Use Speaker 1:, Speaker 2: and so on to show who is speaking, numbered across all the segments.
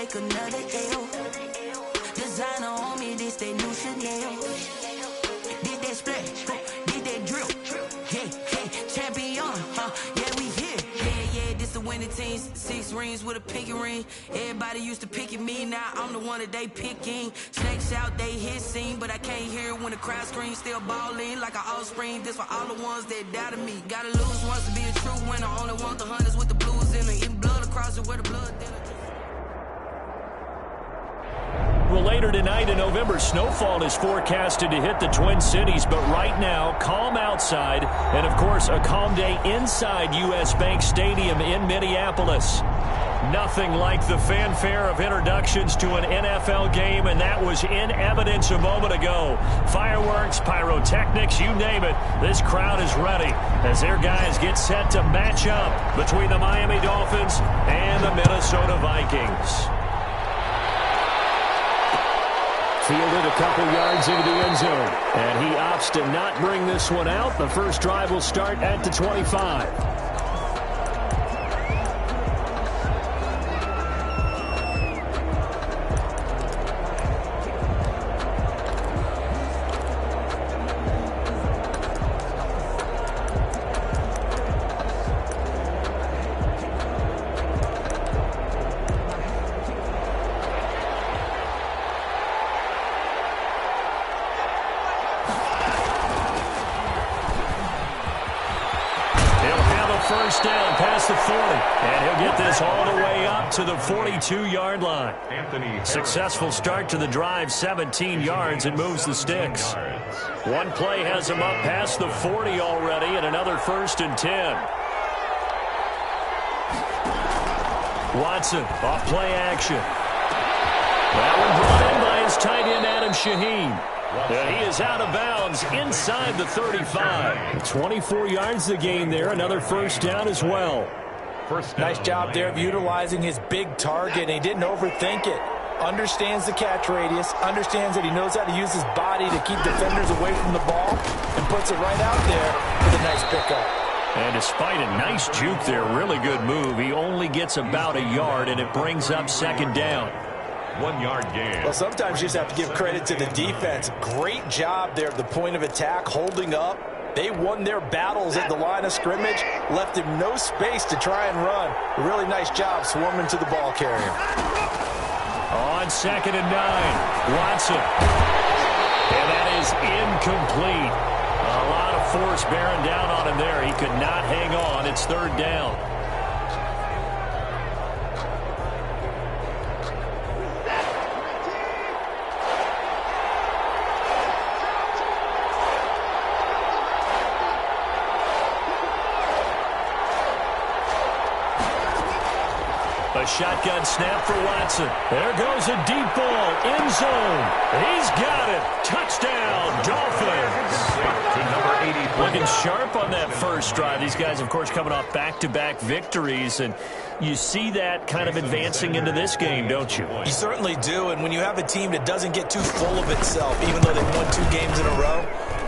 Speaker 1: take another L. Designer on me, this they new Chanel. Did that splash, did that drip. Yeah, champion, yeah, we here. Yeah, this the winning team. 6 rings with a pinky ring. Everybody used to picking me, now I'm the one that they picking. Snakes out, they hit scene, but I can't hear it when the crowd screams. Still balling like an offspring. This for all the ones that doubted me. Gotta lose once to be a true winner. Only want the hunters with the blues in it. Eating blood across it where the blood dinner.
Speaker 2: Well, later tonight in November, snowfall is forecasted to hit the Twin Cities, but right now, calm outside, and of course, a calm day inside U.S. Bank Stadium in Minneapolis. Nothing like the fanfare of introductions to an NFL game, and that was in evidence a moment ago. Fireworks, pyrotechnics, you name it, this crowd is ready as their guys get set to match up between the Miami Dolphins and the Minnesota Vikings. Fielded a couple yards into the end zone, and he opts to not bring this one out. The first drive will start at the 25. First down past the 40, and he'll get this all the way up to the 42-yard line. Successful start to the drive, 17 yards, and moves the sticks. One play has him up past the 40 already, and another 1st and 10. Watson, off play action. That one brought in by his tight end, Adam Shaheen. And he is out of bounds inside the 35. 24 yards the game there. Another first down as well.
Speaker 3: Nice job there of utilizing his big target. He didn't overthink it. Understands the catch radius. Understands that he knows how to use his body to keep defenders away from the ball. And puts it right out there with a nice pickup.
Speaker 2: And despite a nice juke there, really good move, he only gets about a yard, and it brings up 2nd down.
Speaker 4: 1-yard gain.
Speaker 3: Well, sometimes you just have to give credit to the defense. Great job there at the point of attack, holding up. They won their battles at the line of scrimmage, left him no space to try and run. A really nice job swarming to the ball carrier.
Speaker 2: On 2nd and 9, Watson. And that is incomplete. A lot of force bearing down on him there. He could not hang on. It's 3rd down. A shotgun snap for Watson. There goes a deep ball. End zone. He's got it. Touchdown, Dolphins. Looking sharp on that first drive. These guys, of course, coming off back-to-back victories, and you see that kind of advancing into this game, don't you?
Speaker 3: You certainly do, and when you have a team that doesn't get too full of itself, even though they've won 2 games in a row,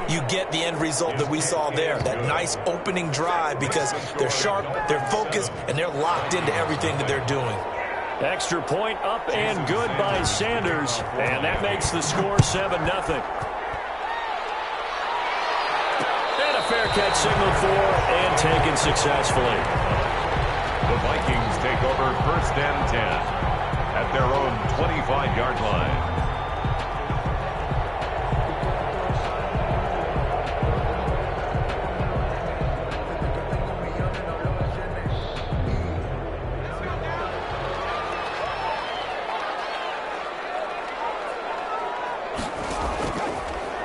Speaker 3: you get the end result that we saw there, that nice opening drive, because they're sharp, they're focused, and they're locked into everything that they're doing.
Speaker 2: Extra point up and good by Sanders, and that makes the score 7-0. And a fair catch signaled for and taken successfully.
Speaker 4: The Vikings take over 1st and 10 at their own 25-yard line.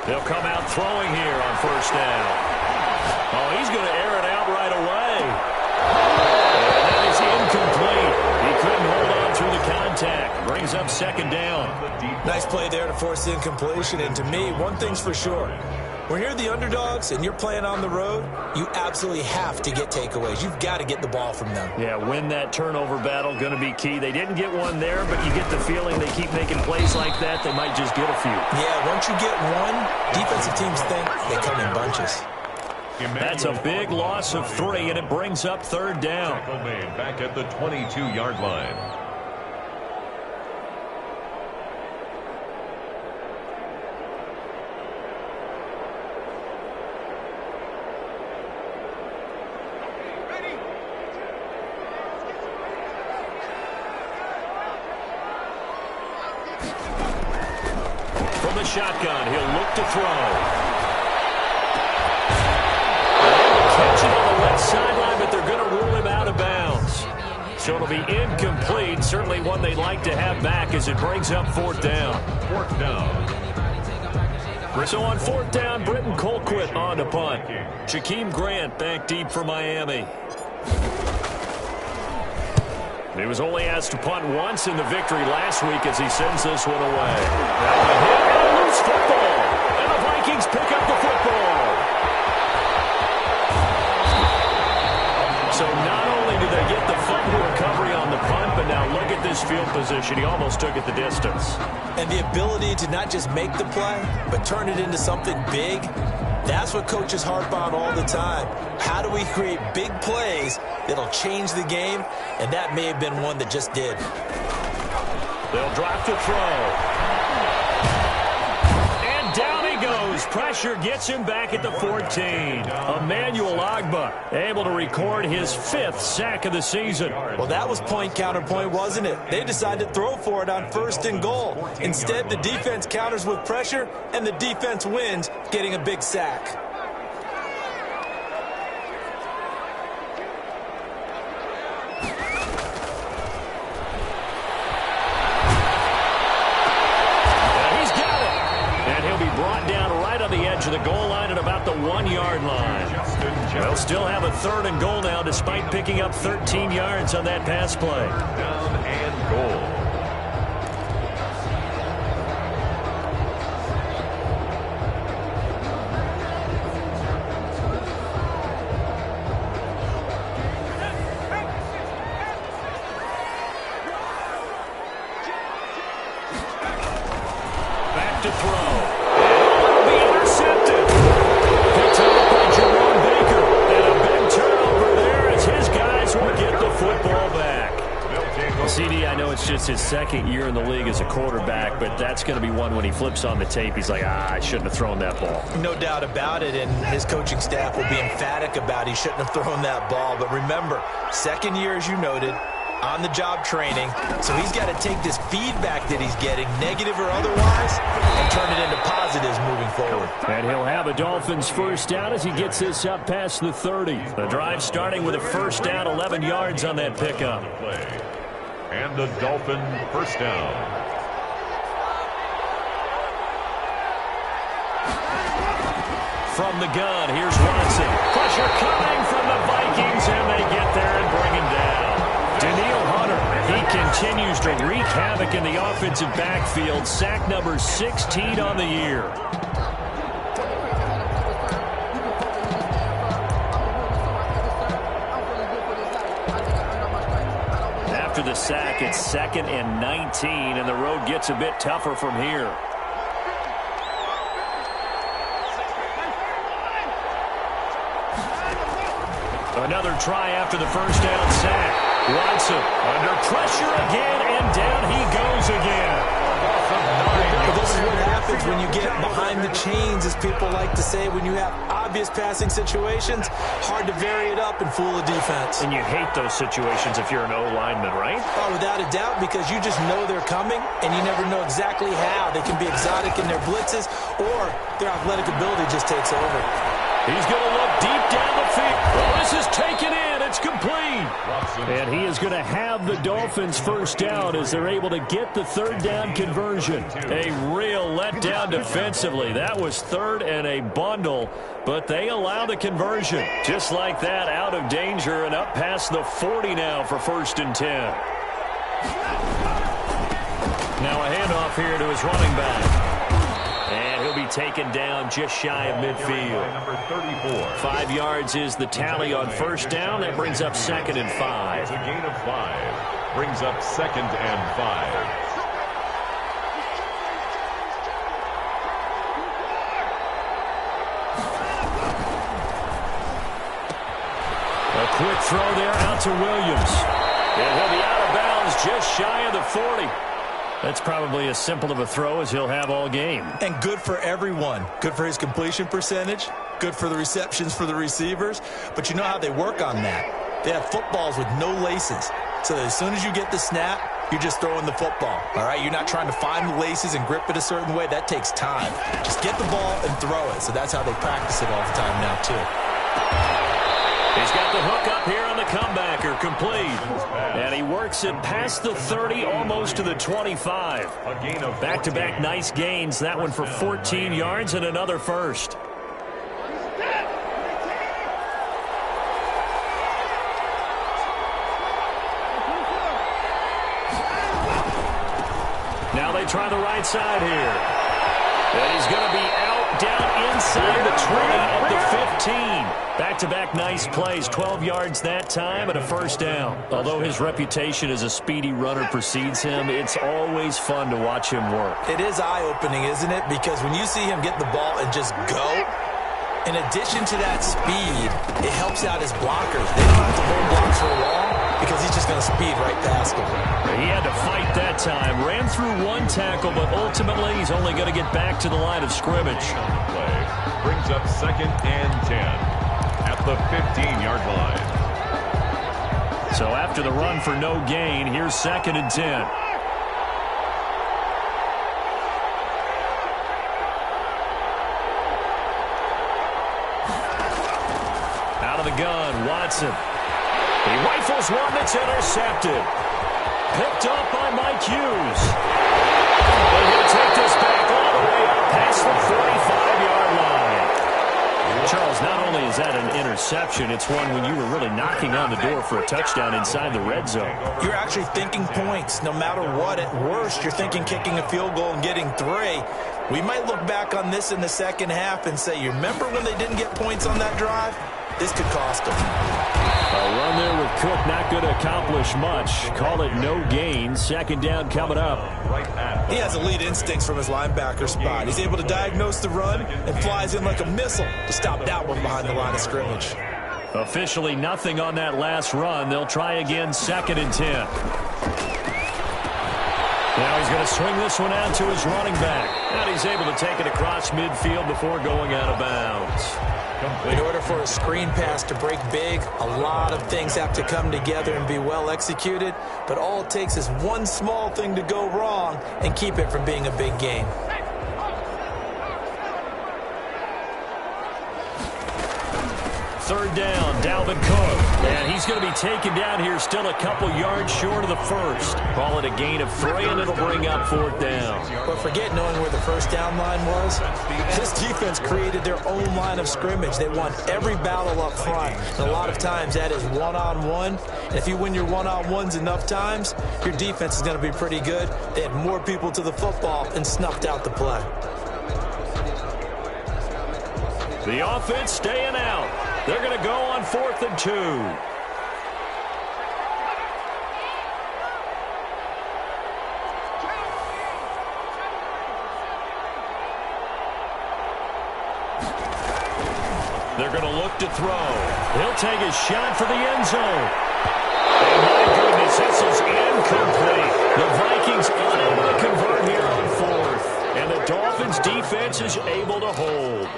Speaker 2: They'll come out throwing here on 1st down. Oh, he's going to air it out right away. And that is incomplete. He couldn't hold on through the contact. Brings up 2nd down.
Speaker 3: Nice play there to force the incompletion. And to me, one thing's for sure. When you're the underdogs and you're playing on the road, you absolutely have to get takeaways. You've got to get the ball from them.
Speaker 2: Yeah, win that turnover battle, going to be key. They didn't get one there, but you get the feeling they keep making plays like that, they might just get a few.
Speaker 3: Yeah, once you get one, defensive teams think they come in bunches.
Speaker 2: That's a big loss of 3, and it brings up 3rd down.
Speaker 4: Back at the 22-yard line.
Speaker 2: shotgun. He'll look to throw. Catch it on the left sideline, but they're going to rule him out of bounds. So it'll be incomplete. Certainly one they'd like to have back as it brings up fourth down.
Speaker 4: Fourth down.
Speaker 2: So on fourth down, Britton Colquitt on to punt. Jakeem Grant back deep for Miami. He was only asked to punt once in the victory last week as he sends this one away. Now a hit and a loose football. And the Vikings pick up the football. So not only do they get the fumble recovery on the punt, but now look at this field position. He almost took it the distance.
Speaker 3: And the ability to not just make the play, but turn it into something big, that's what coaches harp on all the time. How do we create big plays that'll change the game? And that may have been one that just did.
Speaker 2: They'll drop to throw. And down he goes. Pressure gets him back at the 14. Emmanuel Ogbah able to record his 5th sack of the season.
Speaker 3: Well, that was point counterpoint, wasn't it? They decided to throw for it on 1st and goal. Instead, the defense counters with pressure, and the defense wins, getting a big sack.
Speaker 2: To the goal line at about the 1-yard line. They'll still have a 3rd and goal now despite picking up 13 yards on that pass play.
Speaker 4: Down and goal.
Speaker 2: Back to throw. Intercepted. Picked up by Jerome Baker. And a big turnover there as his guys will get the football back. CD, I know it's just his 2nd year in the league as a quarterback, but that's going to be one when he flips on the tape. He's like, I shouldn't have thrown that ball.
Speaker 3: No doubt about it, and his coaching staff will be emphatic about he shouldn't have thrown that ball. But remember, 2nd year, as you noted, on-the-job training, so he's got to take this feedback that he's getting, negative or otherwise, and turn it into positives moving forward.
Speaker 2: And he'll have a Dolphins first down as he gets this up past the 30. The drive starting with a first down, 11 yards on that pickup.
Speaker 4: And the Dolphin first down.
Speaker 2: From the gun, here's Watson. Pressure coming from the Vikings, and they get there and bring him down. Daniil Hunter, he continues to wreak havoc in the offensive backfield. Sack number 16 on the year. After the sack, it's 2nd and 19, and the road gets a bit tougher from here. Another try after the first down sack. Watson under pressure again, and down he goes again.
Speaker 3: This is what happens when you get behind the chains, as people like to say. When you have obvious passing situations, hard to vary it up and fool the defense.
Speaker 2: And you hate those situations if you're an O-lineman, right?
Speaker 3: Oh, without a doubt, because you just know they're coming, and you never know exactly how. They can be exotic in their blitzes, or their athletic ability just takes over.
Speaker 2: He's going to look deep down the field. Well, this is taken in. It's complete. And he is going to have the Dolphins first down as they're able to get the 3rd down conversion. A real letdown defensively. That was 3rd and a bundle, but they allow the conversion. Just like that, out of danger and up past the 40 now for 1st and 10. Now a handoff here to his running back. And he'll be taken down just shy of midfield.
Speaker 4: Number 34.
Speaker 2: 5 yards is the tally on first down. That brings up 2nd and 5.
Speaker 4: It's a gain of 5. Brings up 2nd and 5.
Speaker 2: A quick throw there out to Williams. And he'll be out of bounds just shy of the 40. That's probably as simple of a throw as he'll have all game.
Speaker 3: And good for everyone. Good for his completion percentage. Good for the receptions for the receivers. But you know how they work on that. They have footballs with no laces. So as soon as you get the snap, you're just throwing the football, all right? You're not trying to find the laces and grip it a certain way. That takes time. Just get the ball and throw it. So that's how they practice it all the time now, too.
Speaker 2: He's got the hook up here on the comebacker, complete. And he works it past the 30, almost to the 25. Back-to-back nice gains. That one for 14 yards and another first. Now they try the right side here. And he's going to be out down inside the 20 at the 15. Back-to-back nice plays, 12 yards that time and a first down. Although his reputation as a speedy runner precedes him, it's always fun to watch him work.
Speaker 3: It is eye-opening, isn't it? Because when you see him get the ball and just go, in addition to that speed, it helps out his blockers. They don't have to hold blocks for long because he's just going to speed right past them.
Speaker 2: He had to fight that time. Ran through one tackle, but ultimately he's only going to get back to the line of scrimmage.
Speaker 4: Play brings up 2nd and 10 at the 15-yard line.
Speaker 2: So after the run for no gain, here's 2nd and 10. Out of the gun, Watson. He rifles one that's intercepted. Picked up by Mike Hughes. And he'll take this back all the way up past the 45-yard line. Charles, not only is that an interception, it's one when you were really knocking on the door for a touchdown inside the red zone.
Speaker 3: You're actually thinking points. No matter what, at worst, you're thinking kicking a field goal and getting 3. We might look back on this in the second half and say, you remember when they didn't get points on that drive? This could cost them.
Speaker 2: A run there with Cook not going to accomplish much. Call it no gain. 2nd down coming up.
Speaker 3: He has elite instincts from his linebacker spot. He's able to diagnose the run and flies in like a missile to stop that one behind the line of scrimmage.
Speaker 2: Officially nothing on that last run. They'll try again, 2nd and 10. Now he's going to swing this one out to his running back. And he's able to take it across midfield before going out of bounds.
Speaker 3: In order for a screen pass to break big, a lot of things have to come together and be well executed, but all it takes is one small thing to go wrong and keep it from being a big gain.
Speaker 2: 3rd down, Dalvin Cook. And he's going to be taken down here still a couple yards short of the first. Call it a gain of 3, and it'll bring up 4th down.
Speaker 3: But forget knowing where the first down line was. This defense created their own line of scrimmage. They won every battle up front. And a lot of times that is one-on-one. And if you win your one-on-ones enough times, your defense is going to be pretty good. They had more people to the football and snuffed out the play.
Speaker 2: The offense staying out. They're going to go on 4th and 2. They're going to look to throw. He'll take a shot for the end zone. And my goodness, this is incomplete. The Vikings unable to convert here on 4th. And the Dolphins defense is able to hold.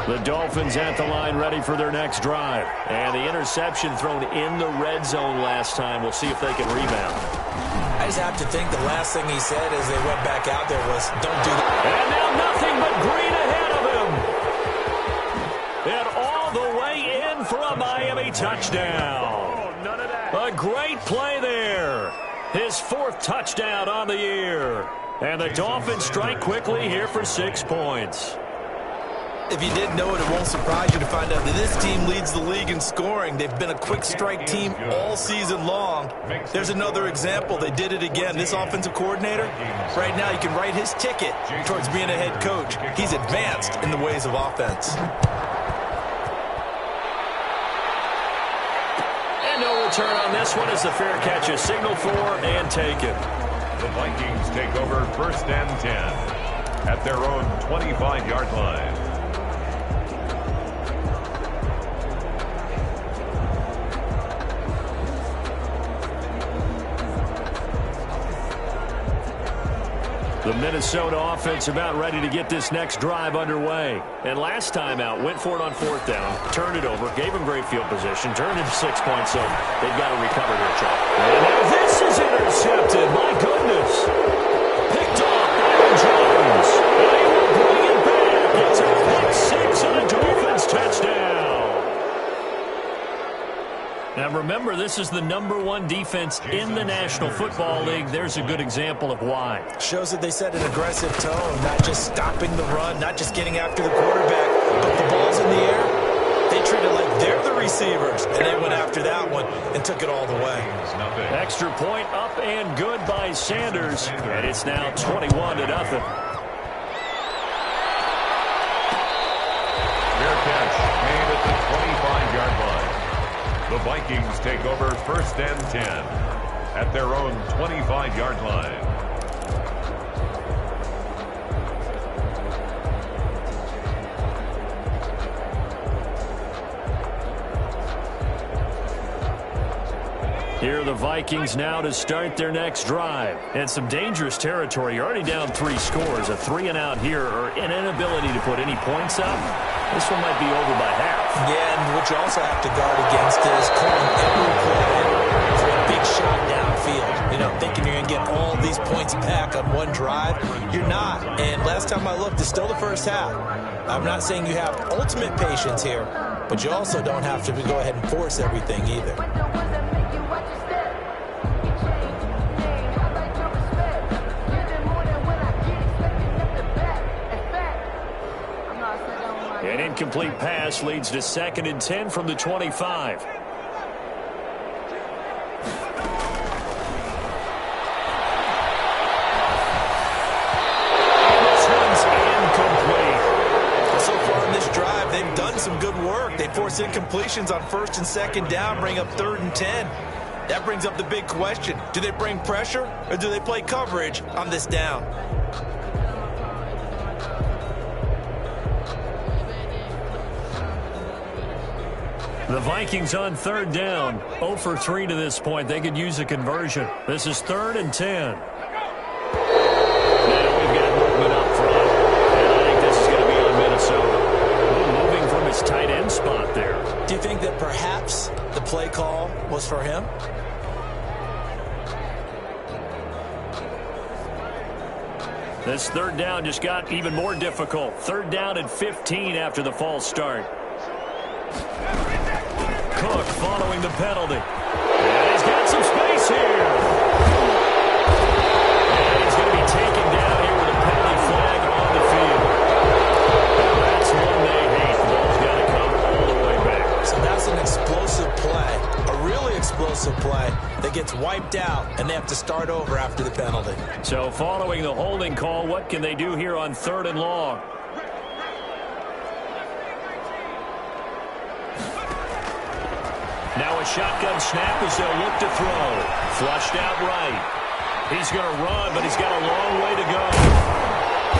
Speaker 2: The Dolphins at the line ready for their next drive. And the interception thrown in the red zone last time. We'll see if they can rebound.
Speaker 3: I just have to think the last thing he said as they went back out there was, don't do that.
Speaker 2: And now nothing but green ahead of him. And all the way in for a Miami touchdown. A great play there. His 4th touchdown on the year. And the Dolphins strike quickly here for 6 points.
Speaker 3: If you didn't know it, it won't surprise you to find out that this team leads the league in scoring. They've been a quick strike team all season long. There's another example. They did it again. This offensive coordinator, right now you can write his ticket towards being a head coach. He's advanced in the ways of offense.
Speaker 2: And no return on this one as the fair catch is signaled for and taken.
Speaker 4: The Vikings take over 1st and 10 at their own 25-yard line.
Speaker 2: The Minnesota offense about ready to get this next drive underway. And last time out, went for it on fourth down, turned it over, gave him great field position, turned into 6 points, so they've got to recover here, Chuck. And now this is intercepted. My goodness. Picked off by Jones. And he will bring it back. It's a pick six and a Dolphins touchdown. Now remember, this is the #1 defense in the National Football League. There's a good example of why.
Speaker 3: Shows that they set an aggressive tone, not just stopping the run, not just getting after the quarterback, but the ball's in the air. They treat it like they're the receivers, and they went after that one and took it all the way.
Speaker 2: Extra point up and good by Sanders, and it's now 21-0.
Speaker 4: Fair catch made at the 25-yard line. The Vikings take over 1st and 10 at their own 25-yard line.
Speaker 2: Here are the Vikings now to start their next drive. And some dangerous territory. You're already down 3 scores. A 3-and-out here or an inability to put any points up. This one might be over by half.
Speaker 3: Yeah, and what you also have to guard against is calling every play for a big shot downfield. You know, thinking you're going to get all these points back on one drive. You're not. And last time I looked, it's still the first half. I'm not saying you have ultimate patience here, but you also don't have to go ahead and force everything either.
Speaker 2: An incomplete pass leads to 2nd and 10 from the 25. This one's incomplete.
Speaker 3: So far in this drive, they've done some good work. They force incompletions on 1st and 2nd down, bring up 3rd and 10. That brings up the big question. Do they bring pressure or do they play coverage on this down?
Speaker 2: The Vikings on 3rd down. 0 for 3 to this point. They could use a conversion. This is 3rd and 10. Now we've got movement up front. And I think this is going to be on Minnesota. Moving from his tight end spot there.
Speaker 3: Do you think that perhaps the play call was for him?
Speaker 2: This 3rd down just got even more difficult. 3rd down and 15 after the false start. Cook following the penalty. And he's got some space here. And he's going to be taken down here with a penalty flag on the field. And that's one they hate. The ball's got to come all the way back.
Speaker 3: So that's an explosive play, a really explosive play that gets wiped out, and they have to start over after the penalty.
Speaker 2: So following the holding call, what can they do here on 3rd and long? Now a shotgun snap as they'll look to throw. Flushed out right. He's going to run, but he's got a long way to go.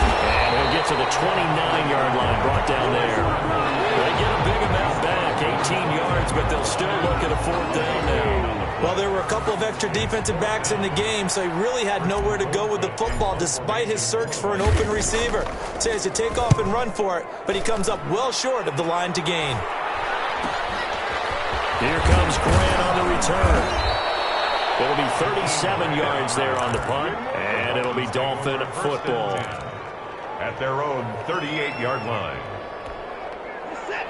Speaker 2: And he'll get to the 29-yard line, brought down there. They get a big amount back, 18 yards, but they'll still look at a 4th down now.
Speaker 3: Well, there were a couple of extra defensive backs in the game, so he really had nowhere to go with the football despite his search for an open receiver. So he has to take off and run for it, but he comes up well short of the line to gain.
Speaker 2: Here comes Grant on the return. It'll be 37 yards there on the punt, and it'll be Dolphin football.
Speaker 4: At their own 38-yard line.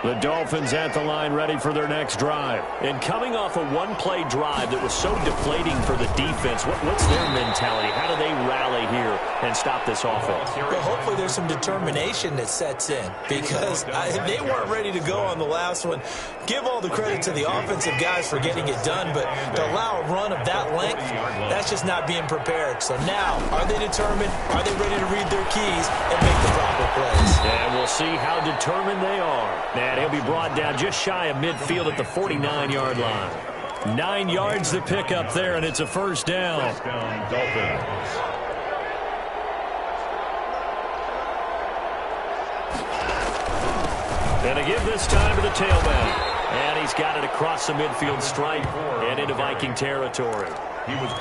Speaker 2: The Dolphins at the line ready for their next drive. And coming off a one-play drive that was so deflating for the defense, what's their mentality? How do they rally here and stop this offense?
Speaker 3: Well, hopefully there's some determination that sets in because they weren't ready to go on the last one. Give all the credit to the offensive guys for getting it done, but to allow a run of that length, that's just not being prepared. So now, are they determined? Are they ready to read their keys and make the proper plays?
Speaker 2: And we'll see how determined they are. And he'll be brought down just shy of midfield at the 49-yard line. 9 yards to pick up there, and it's a 1st down.
Speaker 4: First down, Dolphins.
Speaker 2: And to give this time to the tailback. And he he's got it across the midfield stripe and into Viking territory.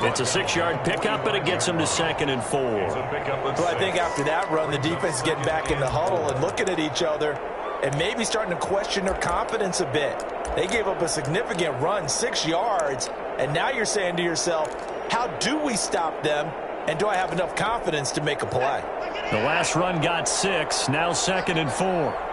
Speaker 2: It's a 6-yard pickup, and it gets him to 2nd and 4.
Speaker 3: Well, I think after that run, the defense is getting back in the huddle and looking at each other and maybe starting to question their confidence a bit. They gave up a significant run, 6 yards, and now you're saying to yourself, how do we stop them, and do I have enough confidence to make a play?
Speaker 2: The last run got 6, now 2nd and 4.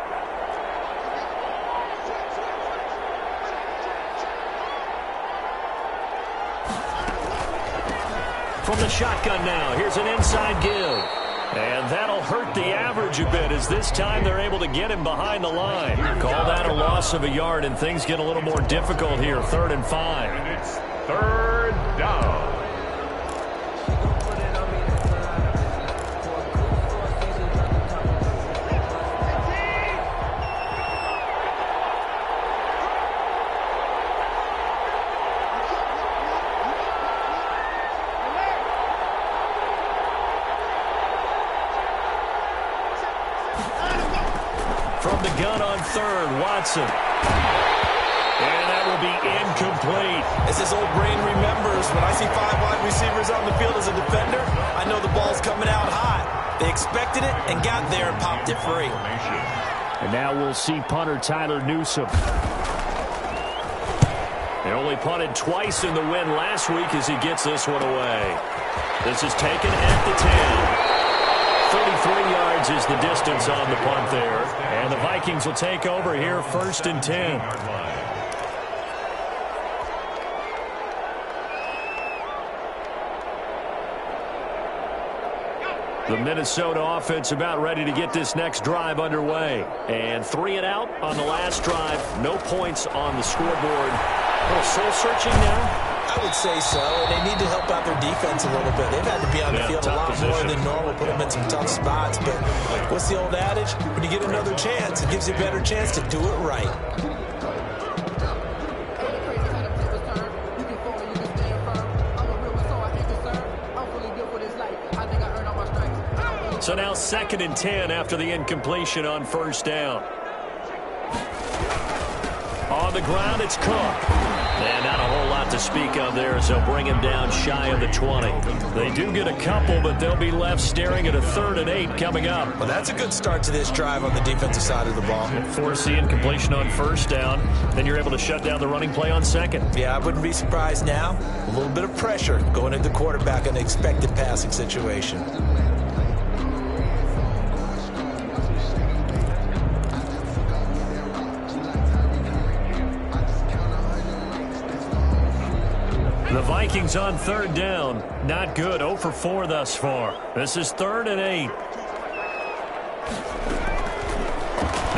Speaker 2: From the shotgun now, here's an inside give. And that'll hurt the average a bit as this time they're able to get him behind the line. Call that a loss of a yard, and things get a little more difficult here, 3rd and 5.
Speaker 4: And it's 3rd down.
Speaker 2: From the gun on 3rd, Watson. And that will be incomplete.
Speaker 3: As his old brain remembers, when I see 5 wide receivers on the field as a defender, I know the ball's coming out high. They expected it and got there and popped it free.
Speaker 2: And now we'll see punter Tyler Newsome. They only punted twice in the win last week as he gets this one away. This is taken at the 10. 33 yards is the distance on the punt there. And the Vikings will take over here, 1st and 10. The Minnesota offense about ready to get this next drive underway. And 3 and out on the last drive. No points on the scoreboard. A little soul-searching now.
Speaker 3: I would say so, and they need to help out their defense a little bit. They've had to be on the field a lot more than normal, put them in some tough spots. But what's the old adage? When you get another chance, it gives you a better chance to do it right.
Speaker 2: So now 2nd and 10 after the incompletion on 1st down. On the ground, it's Cook. And not a whole lot to speak of there as they'll bring him down shy of the 20. They do get a couple, but they'll be left staring at a 3rd and 8 coming up.
Speaker 3: Well, that's a good start to this drive on the defensive side of the ball.
Speaker 2: Force the incompletion on 1st down. Then you're able to shut down the running play on 2nd.
Speaker 3: Yeah, I wouldn't be surprised now. A little bit of pressure going into the quarterback in an expected passing situation.
Speaker 2: The Vikings on 3rd down. Not good. 0 for 4 thus far. This is 3rd and 8.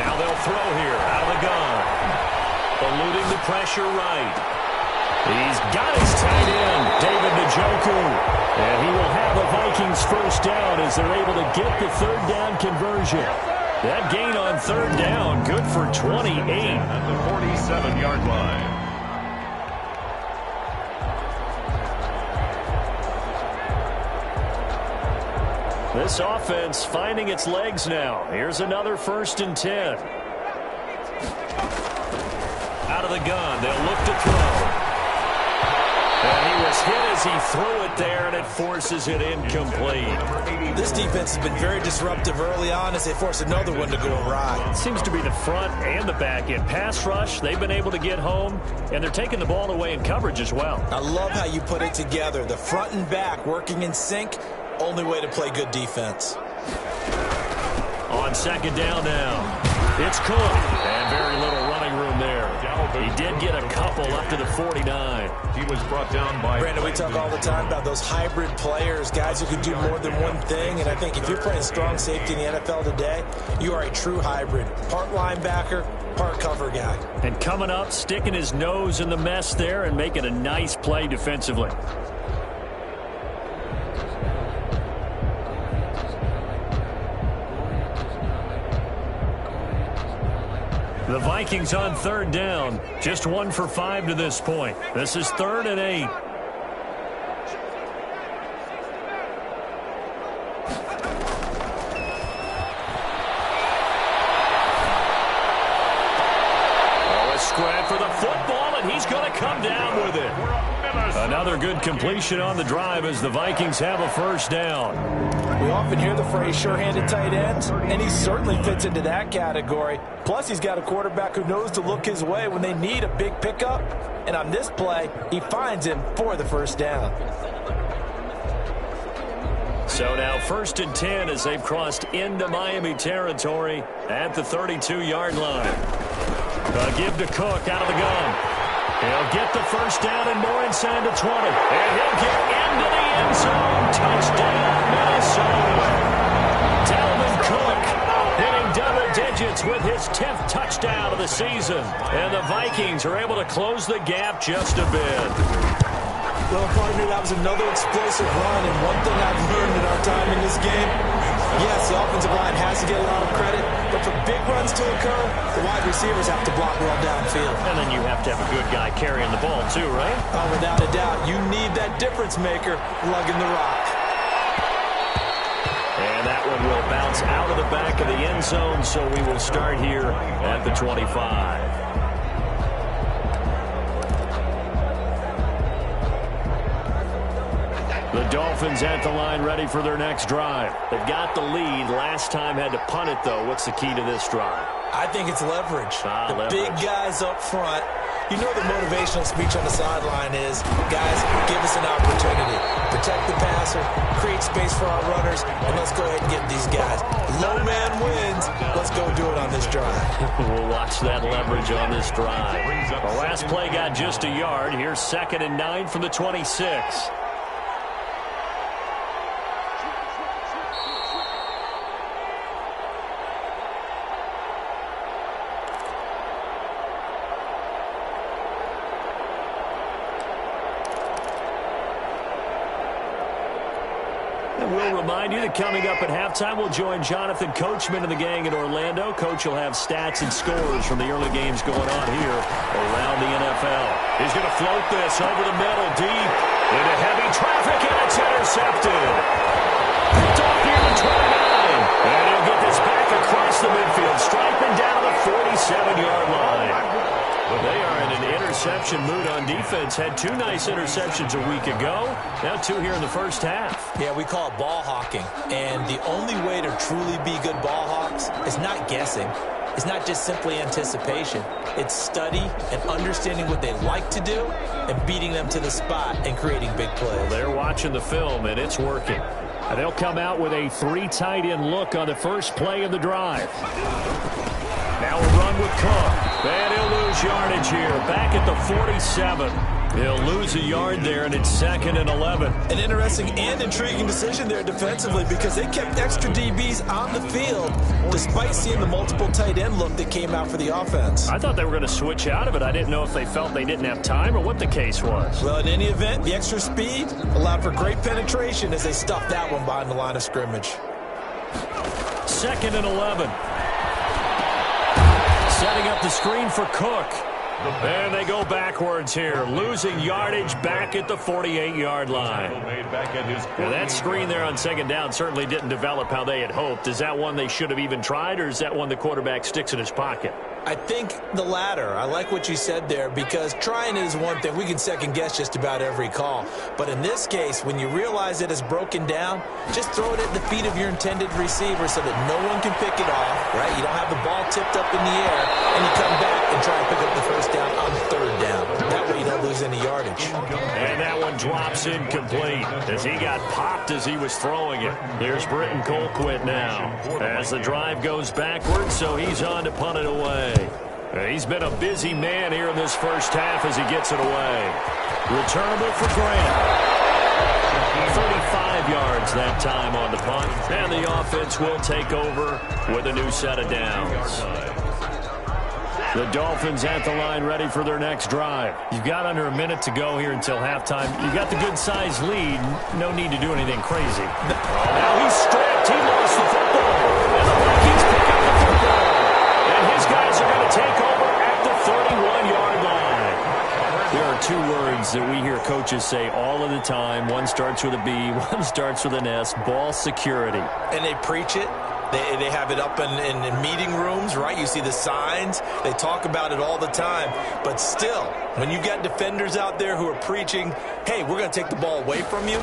Speaker 2: Now they'll throw here out of the gun. Eluding the pressure right. He's got his tight end, David Njoku. And he will have the Vikings 1st down as they're able to get the 3rd down conversion. That gain on 3rd down, good for 28.
Speaker 4: At the 47-yard line.
Speaker 2: This offense finding its legs now. Here's another 1st and 10. Out of the gun, they'll look to throw. And he was hit as he threw it there, and it forces it incomplete.
Speaker 3: This defense has been very disruptive early on as they force another one to go awry.
Speaker 2: It seems to be the front and the back end. Pass rush, they've been able to get home, and they're taking the ball away in coverage as well.
Speaker 3: I love how you put it together. The front and back working in sync. Only way to play good defense.
Speaker 2: On 2nd down now, it's Cook. And very little running room there. He did get a couple up to the 49.
Speaker 4: He was brought down by...
Speaker 3: Brandon, we talk all the time about those hybrid players, guys who can do more than one thing. And I think if you're playing strong safety in the NFL today, you are a true hybrid. Part linebacker, part cover guy.
Speaker 2: And coming up, sticking his nose in the mess there and making a nice play defensively. The Vikings on 3rd down. Just 1 for 5 to this point. This is 3rd and 8. went for the football, and he's going to come down with it. Another good completion on the drive as the Vikings have a first down.
Speaker 3: We often hear the phrase sure-handed tight ends, and he certainly fits into that category. Plus, he's got a quarterback who knows to look his way when they need a big pickup. And on this play, he finds him for the first down.
Speaker 2: So now 1st and 10 as they've crossed into Miami territory at the 32-yard line. Give to Cook out of the gun. He'll get the first down and more inside the 20. And he'll get into the end zone. Touchdown, Minnesota. Dalvin Cook hitting double digits with his 10th touchdown of the season. And the Vikings are able to close the gap just a bit.
Speaker 3: Well, partner, that was another explosive run, and one thing I've learned in our time in this game, yes, the offensive line has to get a lot of credit, but for big runs to occur, the wide receivers have to block well downfield.
Speaker 2: And then you have to have a good guy carrying the ball, too, right?
Speaker 3: Oh, without a doubt. You need that difference maker lugging the rock.
Speaker 2: And that one will bounce out of the back of the end zone, so we will start here at the 25. The Dolphins at the line ready for their next drive. They've got the lead. Last time had to punt it, though. What's the key to this drive?
Speaker 3: I think it's leverage.
Speaker 2: Leverage.
Speaker 3: Big guys up front. You know the motivational speech on the sideline is, guys, give us an opportunity. Protect the passer, create space for our runners, and let's go ahead and get these guys. Low man wins. Let's go do it on this drive.
Speaker 2: We'll watch that leverage on this drive. The last play got just a yard. Here's 2nd and 9 from the 26. We'll remind you that coming up at halftime, we'll join Jonathan Coachman and the gang in Orlando. Coach will have stats and scores from the early games going on here around the NFL. He's going to float this over the middle, deep into heavy traffic, and it's intercepted. Picked off here to 29. And he'll get this back across the midfield, striping down to the 47-yard line. They are in an interception mood on defense. Had 2 nice interceptions a week ago. Now 2 here in the first half.
Speaker 3: Yeah, we call it ball hawking. And the only way to truly be good ball hawks is not guessing. It's not just simply anticipation. It's study and understanding what they like to do and beating them to the spot and creating big plays.
Speaker 2: Well, they're watching the film, and it's working. And they'll come out with a 3 tight end look on the first play of the drive. Now a run with Cook. And he'll lose yardage here. Back at the 47. He'll lose a yard there, and it's 2nd and 11.
Speaker 3: An interesting and intriguing decision there defensively because they kept extra DBs on the field despite seeing the multiple tight end look that came out for the offense.
Speaker 2: I thought they were going to switch out of it. I didn't know if they felt they didn't have time or what the case was.
Speaker 3: Well, in any event, the extra speed allowed for great penetration as they stuffed that one behind the line of scrimmage.
Speaker 2: 2nd and 11. Setting up the screen for Cook. And they go backwards here, losing yardage back at the 48-yard line. Now that screen there on 2nd down certainly didn't develop how they had hoped. Is that one they should have even tried, or is that one the quarterback sticks in his pocket?
Speaker 3: I think the latter. I like what you said there because trying it is one thing. We can second guess just about every call. But in this case, when you realize it is broken down, just throw it at the feet of your intended receiver so that no one can pick it off, right? You don't have the ball tipped up in the air, and you come back and try and pick up the first down on 3rd down. That way you don't lose any yardage.
Speaker 2: And that one drops incomplete as he got popped as he was throwing it. There's Britton Colquitt now as the drive goes backwards, so he's on to punt it away. He's been a busy man here in this first half as he gets it away. Returnable for Grant. 35 yards that time on the punt. And the offense will take over with a new set of downs. The Dolphins at the line ready for their next drive. You've got under a minute to go here until halftime. You've got the good-sized lead. No need to do anything crazy. Now he's stripped. He lost the football. And the Vikings pick up the football. And his guys are going to take over at the 31-yard line. There are 2 words that we hear coaches say all of the time. One starts with a B, one starts with an S. Ball security.
Speaker 3: And they preach it. They have it up in meeting rooms, right? You see the signs. They talk about it all the time. But still, when you got defenders out there who are preaching, hey, we're going to take the ball away from you,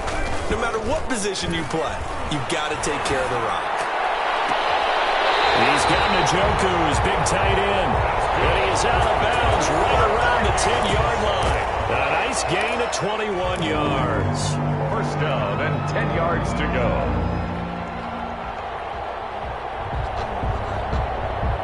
Speaker 3: no matter what position you play, you've got to take care of the rock.
Speaker 2: He's got Njoku, his big tight end. And he is out of bounds right around the 10-yard line. A nice gain of 21 yards.
Speaker 4: First down and 10 yards to go.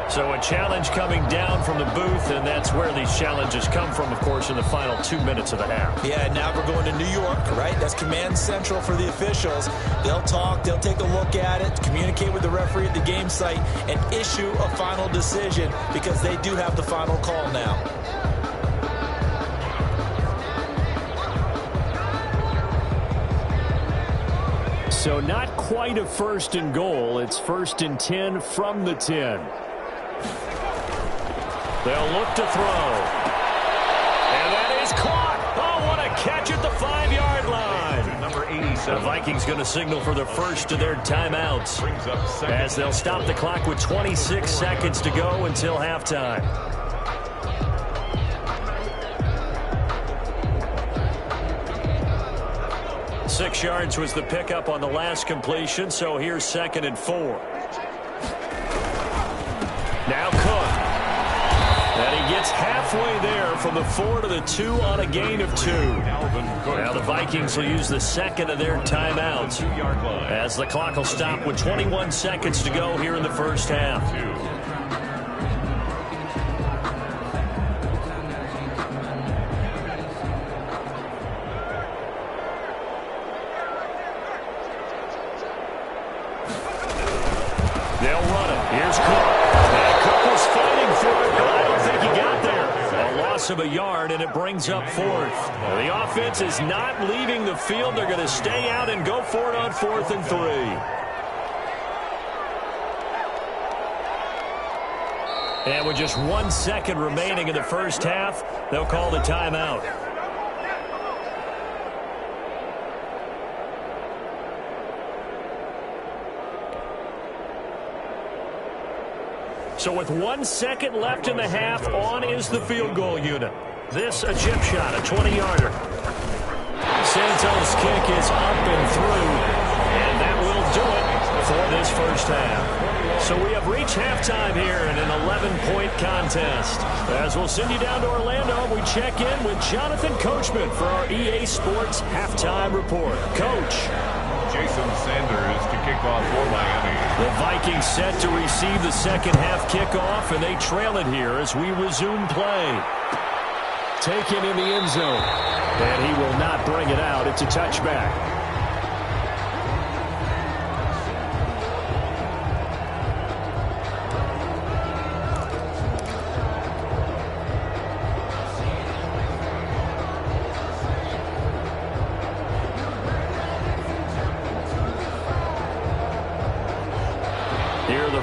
Speaker 2: So a challenge coming down from the booth, and that's where these challenges come from, of course, in the final 2 minutes of the half.
Speaker 3: Yeah, now we're going to New York, right? That's command central for the officials. They'll talk, they'll take a look at it, communicate with the referee at the game site, and issue a final decision because they do have the final call now.
Speaker 2: So not quite a first and goal. It's first and 10 from the 10. They'll look to throw. And that is caught. Oh, what a catch at the 5-yard line.
Speaker 4: Number 87.
Speaker 2: The Vikings going to signal for the first of their timeouts as they'll stop the clock with 26 seconds to go until halftime. Six yards was the pickup on the last completion, so here's 2nd and 4. Now Cook. And he gets halfway there from the 4 to the 2 on a gain of 2. Now the Vikings will use the second of their timeouts as the clock will stop with 21 seconds to go here in the first half. They'll run it. Here's Cook. And Cook was fighting for it, but I don't think he got there. A loss of a yard, and it brings up 4th. The offense is not leaving the field. They're going to stay out and go for it on 4th and 3. And with just 1 second remaining in the first half, they'll call the timeout. So with 1 second left in the half, on is the field goal unit. This a chip shot, a 20-yarder. Santos' kick is up and through, and that will do it for this first half. So we have reached halftime here in an 11-point contest. As we'll send you down to Orlando, we check in with Jonathan Coachman for our EA Sports Halftime Report. Coach.
Speaker 4: Jason Sanders to kick off for Miami.
Speaker 2: The Vikings set to receive the second half kickoff, and they trail it here as we resume play. Taken in the end zone, and he will not bring it out. It's a touchback.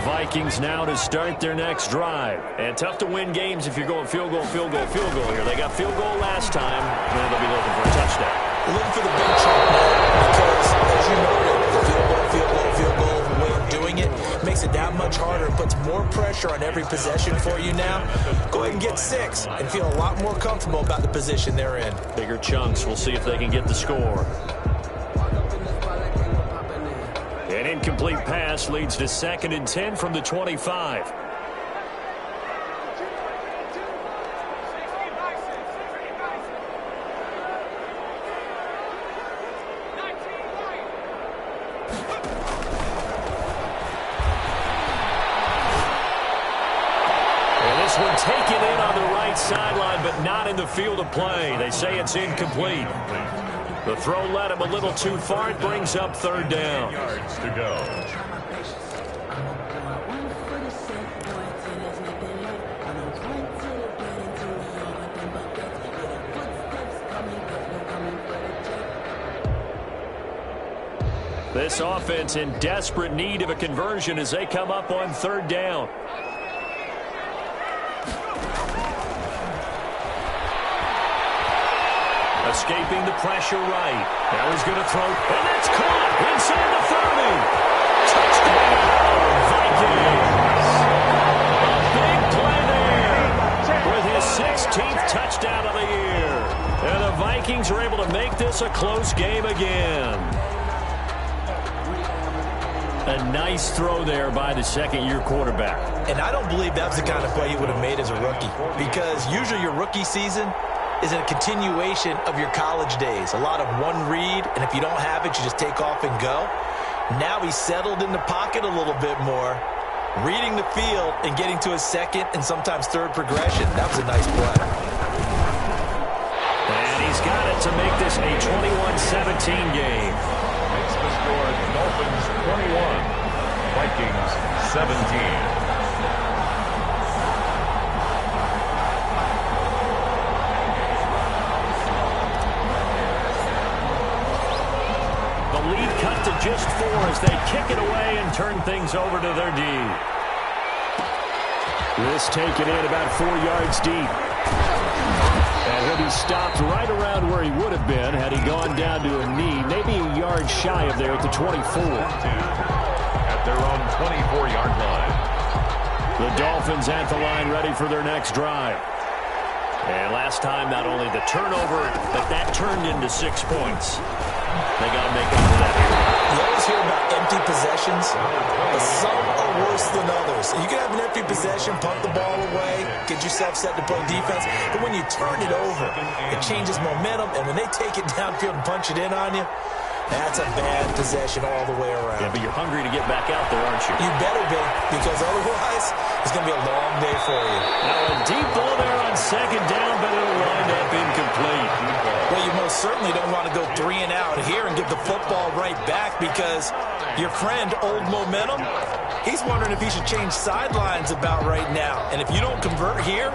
Speaker 2: Vikings now to start their next drive. And tough to win games if you're going field goal, field goal, field goal here. They got field goal last time, and they'll be looking for a touchdown.
Speaker 3: Looking for the big chunk now because, as you noted, the field goal, the way of doing it makes it that much harder and puts more pressure on every possession for you now. Go ahead and get 6 and feel a lot more comfortable about the position they're in.
Speaker 2: Bigger chunks. We'll see if they can get the score. An incomplete pass leads to 2nd and 10 from the 25. And this one taken in on the right sideline, but not in the field of play. They say it's incomplete. The throw led him a little too far. It brings up 3rd down.
Speaker 4: Yards to go.
Speaker 2: This offense in desperate need of a conversion as they come up on 3rd down. Escaping the pressure right. Now he's going to throw, and that's caught inside the 30. Touchdown, begins. A big play there with his 16th touchdown of the year. And the Vikings are able to make this a close game again. A nice throw there by the second-year quarterback.
Speaker 3: And I don't believe that's the kind of play he would have made as a rookie, because usually your rookie season is a continuation of your college days. A lot of one read, and if you don't have it, you just take off and go. Now he's settled in the pocket a little bit more, reading the field and getting to his second and sometimes third progression. That was a nice play.
Speaker 2: And he's got it to make this a 21-17 game.
Speaker 4: Makes the score Dolphins 21, Vikings 17.
Speaker 2: The lead cut to just 4 as they kick it away and turn things over to their D. This taken in about 4 yards deep. And he'll be stopped right around where he would have been had he gone down to a knee, maybe a yard shy of there at the 24.
Speaker 4: At their own 24-yard line.
Speaker 2: The Dolphins at the line ready for their next drive. And last time, not only the turnover, but that turned into 6 points. They got to make up for that here.
Speaker 3: You always hear about empty possessions, but some are worse than others. You can have an empty possession, punt the ball away, get yourself set to play defense, but when you turn it over, it changes momentum, and when they take it downfield and punch it in on you, that's a bad possession all the way around.
Speaker 2: Yeah, but you're hungry to get back out there, aren't you?
Speaker 3: You better be, because otherwise it's going to be a long day for you.
Speaker 2: Now a deep ball there on second down, but it'll wind up incomplete.
Speaker 3: Well, you most certainly don't want to go 3 and out here and give the football right back, because your friend, Old Momentum, he's wondering if he should change sidelines about right now. And if you don't convert here,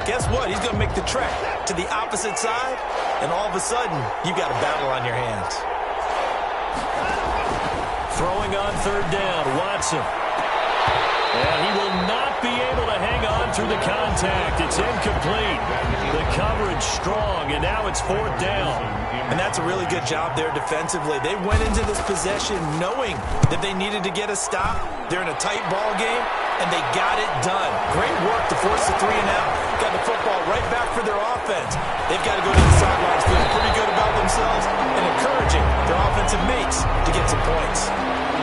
Speaker 3: guess what? He's going to make the trek to the opposite side, and all of a sudden, you've got a battle on your hands.
Speaker 2: Throwing on third down, Watson. And he will not be able to hang on through the contact. It's incomplete. The coverage strong, and now it's 4th down.
Speaker 3: And that's a really good job there defensively. They went into this possession knowing that they needed to get a stop. They're in a tight ball game, and they got it done. Great work to force the 3 and out. Got the football right back for their offense. They've got to go to the sidelines feeling pretty good about themselves and encouraging their offensive mates to get some points.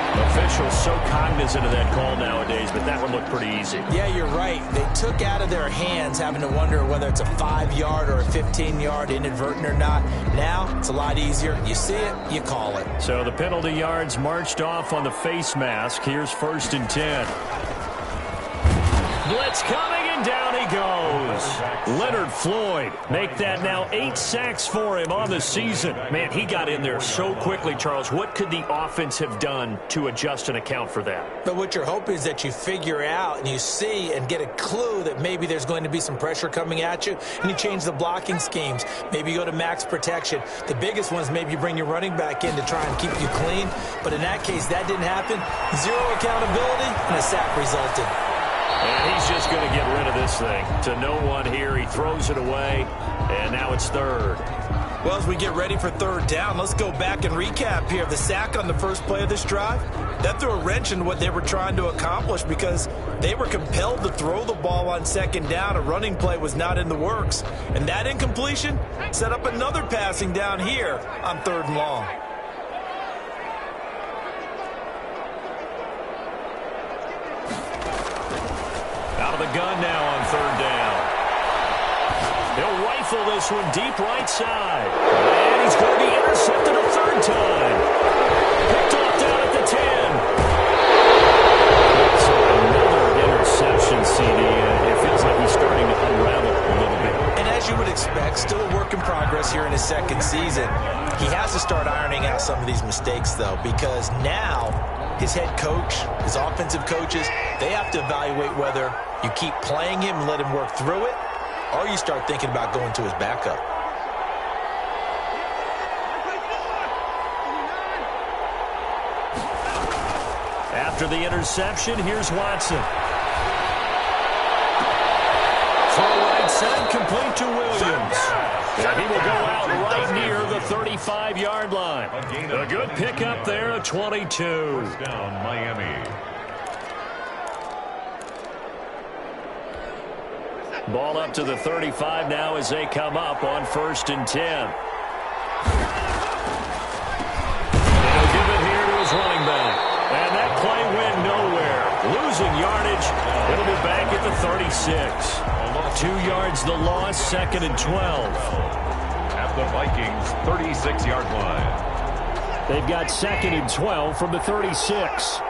Speaker 2: Officials so cognizant of that call nowadays, but that one looked pretty easy.
Speaker 3: Yeah, you're right. They took out of their hands having to wonder whether it's a 5-yard or a 15-yard inadvertent or not. Now, it's a lot easier. You see it, you call it.
Speaker 2: So the penalty yards marched off on the face mask. Here's 1st and 10. Blitz coming, and down he goes. Leonard Floyd, make that now 8 sacks for him on the season. Man, he got in there so quickly, Charles. What could the offense have done to adjust and account for that?
Speaker 3: But what you're hoping is that you figure out and you see and get a clue that maybe there's going to be some pressure coming at you, and you change the blocking schemes. Maybe you go to max protection. The biggest one is maybe you bring your running back in to try and keep you clean. But in that case, that didn't happen. 0 accountability, and a sack resulted.
Speaker 2: And he's just going to get rid of this thing. To no one here, he throws it away, and now it's 3rd.
Speaker 3: Well, as we get ready for 3rd down, let's go back and recap here. The sack on the first play of this drive, that threw a wrench in what they were trying to accomplish, because they were compelled to throw the ball on 2nd down. A running play was not in the works. And that incompletion set up another passing down here on 3rd and long.
Speaker 2: Out of the gun now on 3rd down. He'll rifle this one deep right side. And he's going to be intercepted a 3rd time. Picked off down at the 10. So another interception, CD. It feels like he's starting to unravel a little bit.
Speaker 3: And as you would expect, still a work in progress here in his 2nd season. He has to start ironing out some of these mistakes, though, because now his head coach, his offensive coaches, they have to evaluate whether you keep playing him and let him work through it, or you start thinking about going to his backup.
Speaker 2: After the interception, here's Watson. Throw right side, complete to Williams. And he will go out right near the 35-yard line. A good pickup there, a 22.
Speaker 4: First down, Miami.
Speaker 2: Ball up to the 35 now as they come up on 1st and 10. He'll give it here to his running back. And that play went nowhere. Losing yardage. It'll be back at the 36. 2 yards the loss, 2nd and 12.
Speaker 4: At the Vikings' 36-yard line.
Speaker 2: They've got 2nd and 12 from the 36.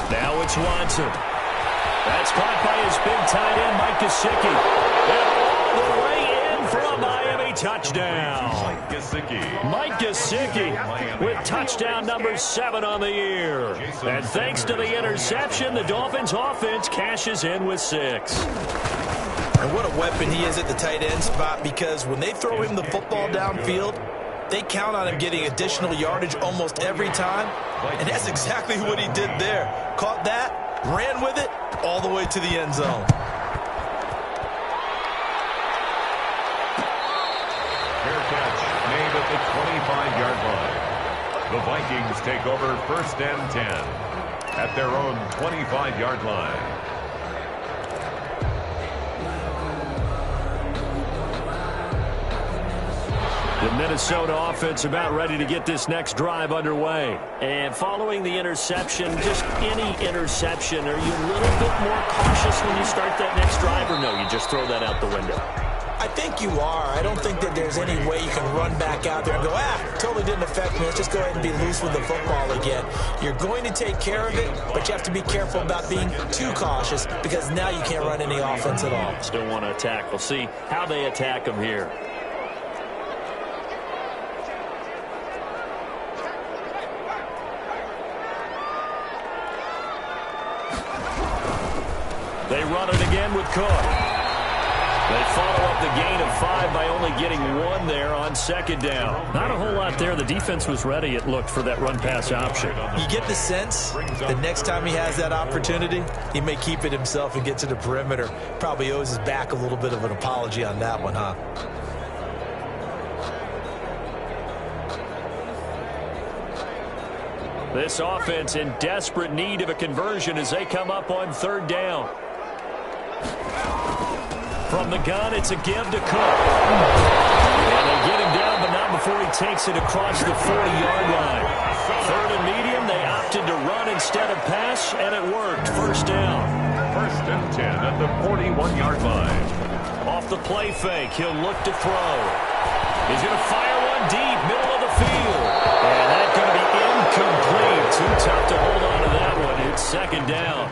Speaker 2: Now it's Watson. That's caught by his big tight end, Mike Gesicki. And all the way in for a Miami touchdown. Mike Gesicki with touchdown number 7 on the year. And thanks to the interception, the Dolphins offense cashes in with 6.
Speaker 3: And what a weapon he is at the tight end spot, because when they throw him the football downfield, they count on him getting additional yardage almost every time. And that's exactly what he did there. Caught that, ran with it, all the way to the end zone.
Speaker 4: Fair catch made at the 25-yard line. The Vikings take over 1st and 10 at their own 25-yard line.
Speaker 2: The Minnesota offense about ready to get this next drive underway. And following the interception, just any interception, are you a little bit more cautious when you start that next drive, or no, you just throw that out the window?
Speaker 3: I think you are. I don't think that there's any way you can run back out there and go, totally didn't affect me. Let's just go ahead and be loose with the football again. You're going to take care of it, but you have to be careful about being too cautious, because now you can't run any offense at all.
Speaker 2: Still want to attack. We'll see how they attack them here. They run it again with Cook. They follow up the gain of 5 by only getting 1 there on 2nd down. Not a whole lot there. The defense was ready, it looked, for that run-pass option.
Speaker 3: You get the sense that next time he has that opportunity, he may keep it himself and get to the perimeter. Probably owes his back a little bit of an apology on that one, huh?
Speaker 2: This offense in desperate need of a conversion as they come up on 3rd down. From the gun, it's a give to Cook. And they get him down, but not before he takes it across the 40-yard line. 3rd and medium, they opted to run instead of pass, and it worked. 1st down.
Speaker 4: 1st and 10 at the 41-yard line.
Speaker 2: Off the play fake, he'll look to throw. He's going to fire one deep, middle of the field. And that's going to be incomplete. Too tough to hold on to that one. It's 2nd down.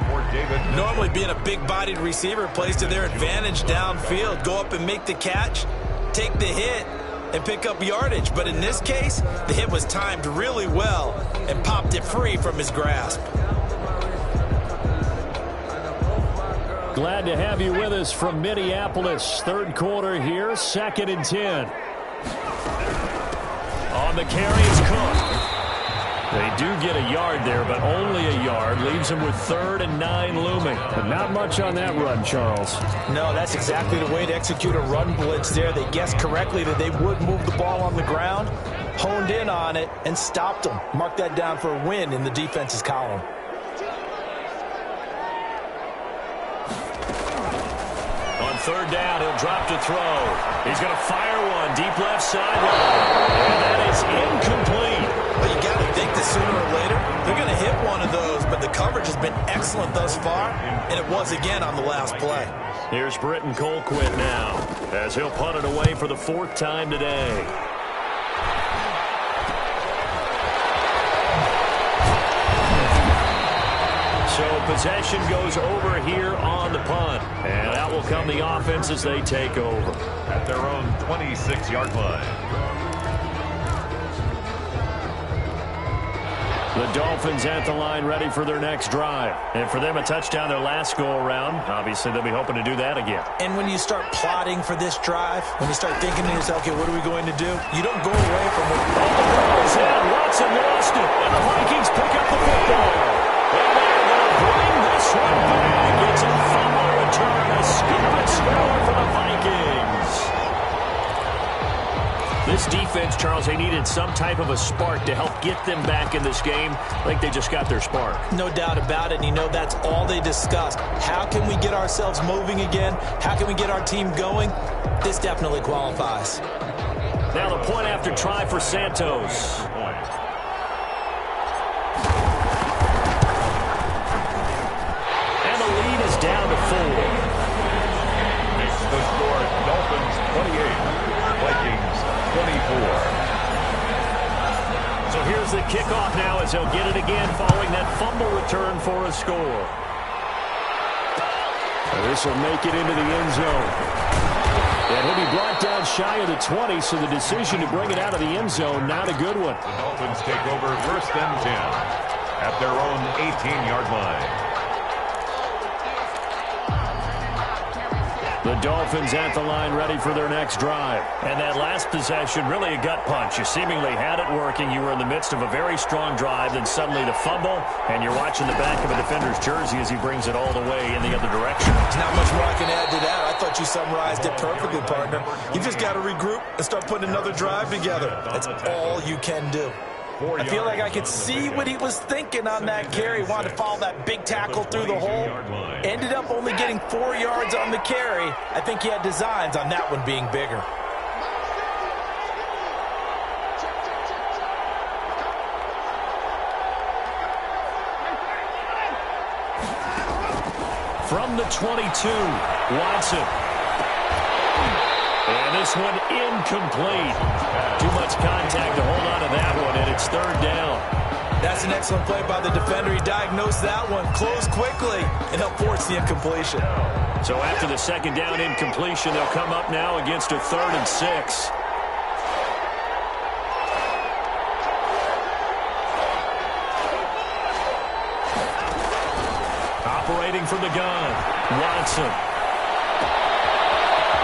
Speaker 3: Normally being a big-bodied receiver plays to their advantage downfield. Go up and make the catch, take the hit, and pick up yardage. But in this case, the hit was timed really well and popped it free from his grasp.
Speaker 2: Glad to have you with us from Minneapolis. 3rd quarter here, 2nd and 10. On the carry, it's Cook. They do get a yard there, but only a yard. Leaves them with 3rd and 9 looming. But not much on that run, Charles.
Speaker 3: No, that's exactly the way to execute a run blitz there. They guessed correctly that they would move the ball on the ground, honed in on it, and stopped them. Mark that down for a win in the defense's column.
Speaker 2: On 3rd down, he'll drop to throw. He's going to fire one deep left sideline. And that is incomplete.
Speaker 3: Well, you got to think that sooner or later they're going to hit one of those, but the coverage has been excellent thus far, and it was again on the last play.
Speaker 2: Here's Britton Colquitt now, as he'll punt it away for the 4th time today. So possession goes over here on the punt, and out will come the offense as they take over.
Speaker 4: At their own 26-yard line.
Speaker 2: The Dolphins at the line ready for their next drive. And for them, a touchdown their last go-around. Obviously, they'll be hoping to do that again.
Speaker 3: And when you start plotting for this drive, when you start thinking to yourself, okay, what are we going to do? You don't go away from it.
Speaker 2: Oh, the ball is in. Watson lost it. And the Vikings pick up the football. And they're going to bring this one back. It's a fumble return. A scoop and score for the Vikings. This This defense, Charles, they needed some type of a spark to help get them back in this game. I think they just got their spark.
Speaker 3: No doubt about it. And you know, that's all they discussed. How can we get ourselves moving again? How can we get our team going? This definitely qualifies.
Speaker 2: Now the point after try for Santos. And the lead is down to 4.
Speaker 4: Makes the score Dolphins 28, Vikings 24.
Speaker 2: So here's the kickoff now as they'll get it again following that fumble return for a score. This will make it into the end zone. And he'll be brought down shy of the 20, so the decision to bring it out of the end zone, not a good one.
Speaker 4: The Dolphins take over 1st and 10 at their own 18-yard line.
Speaker 2: The Dolphins at the line ready for their next drive. And that last possession, really a gut punch. You seemingly had it working. You were in the midst of a very strong drive, then suddenly the fumble, and you're watching the back of a defender's jersey as he brings it all the way in the other direction.
Speaker 3: There's not much more I can add to that. I thought you summarized it perfectly, partner. You just got to regroup and start putting another drive together. That's all you can do. I feel like I could see what he was thinking on that carry. Wanted to follow that big tackle through the hole. Ended up only getting 4 yards on the carry. I think he had designs on that one being bigger.
Speaker 2: From the 22, Watson. And this one incomplete. Too much contact to hold on to that one, and it's 3rd down.
Speaker 3: That's an excellent play by the defender. He diagnosed that one, closed quickly, and helped force the incompletion.
Speaker 2: So after the 2nd down incompletion, they'll come up now against a 3rd and 6. Operating from the gun, Watson.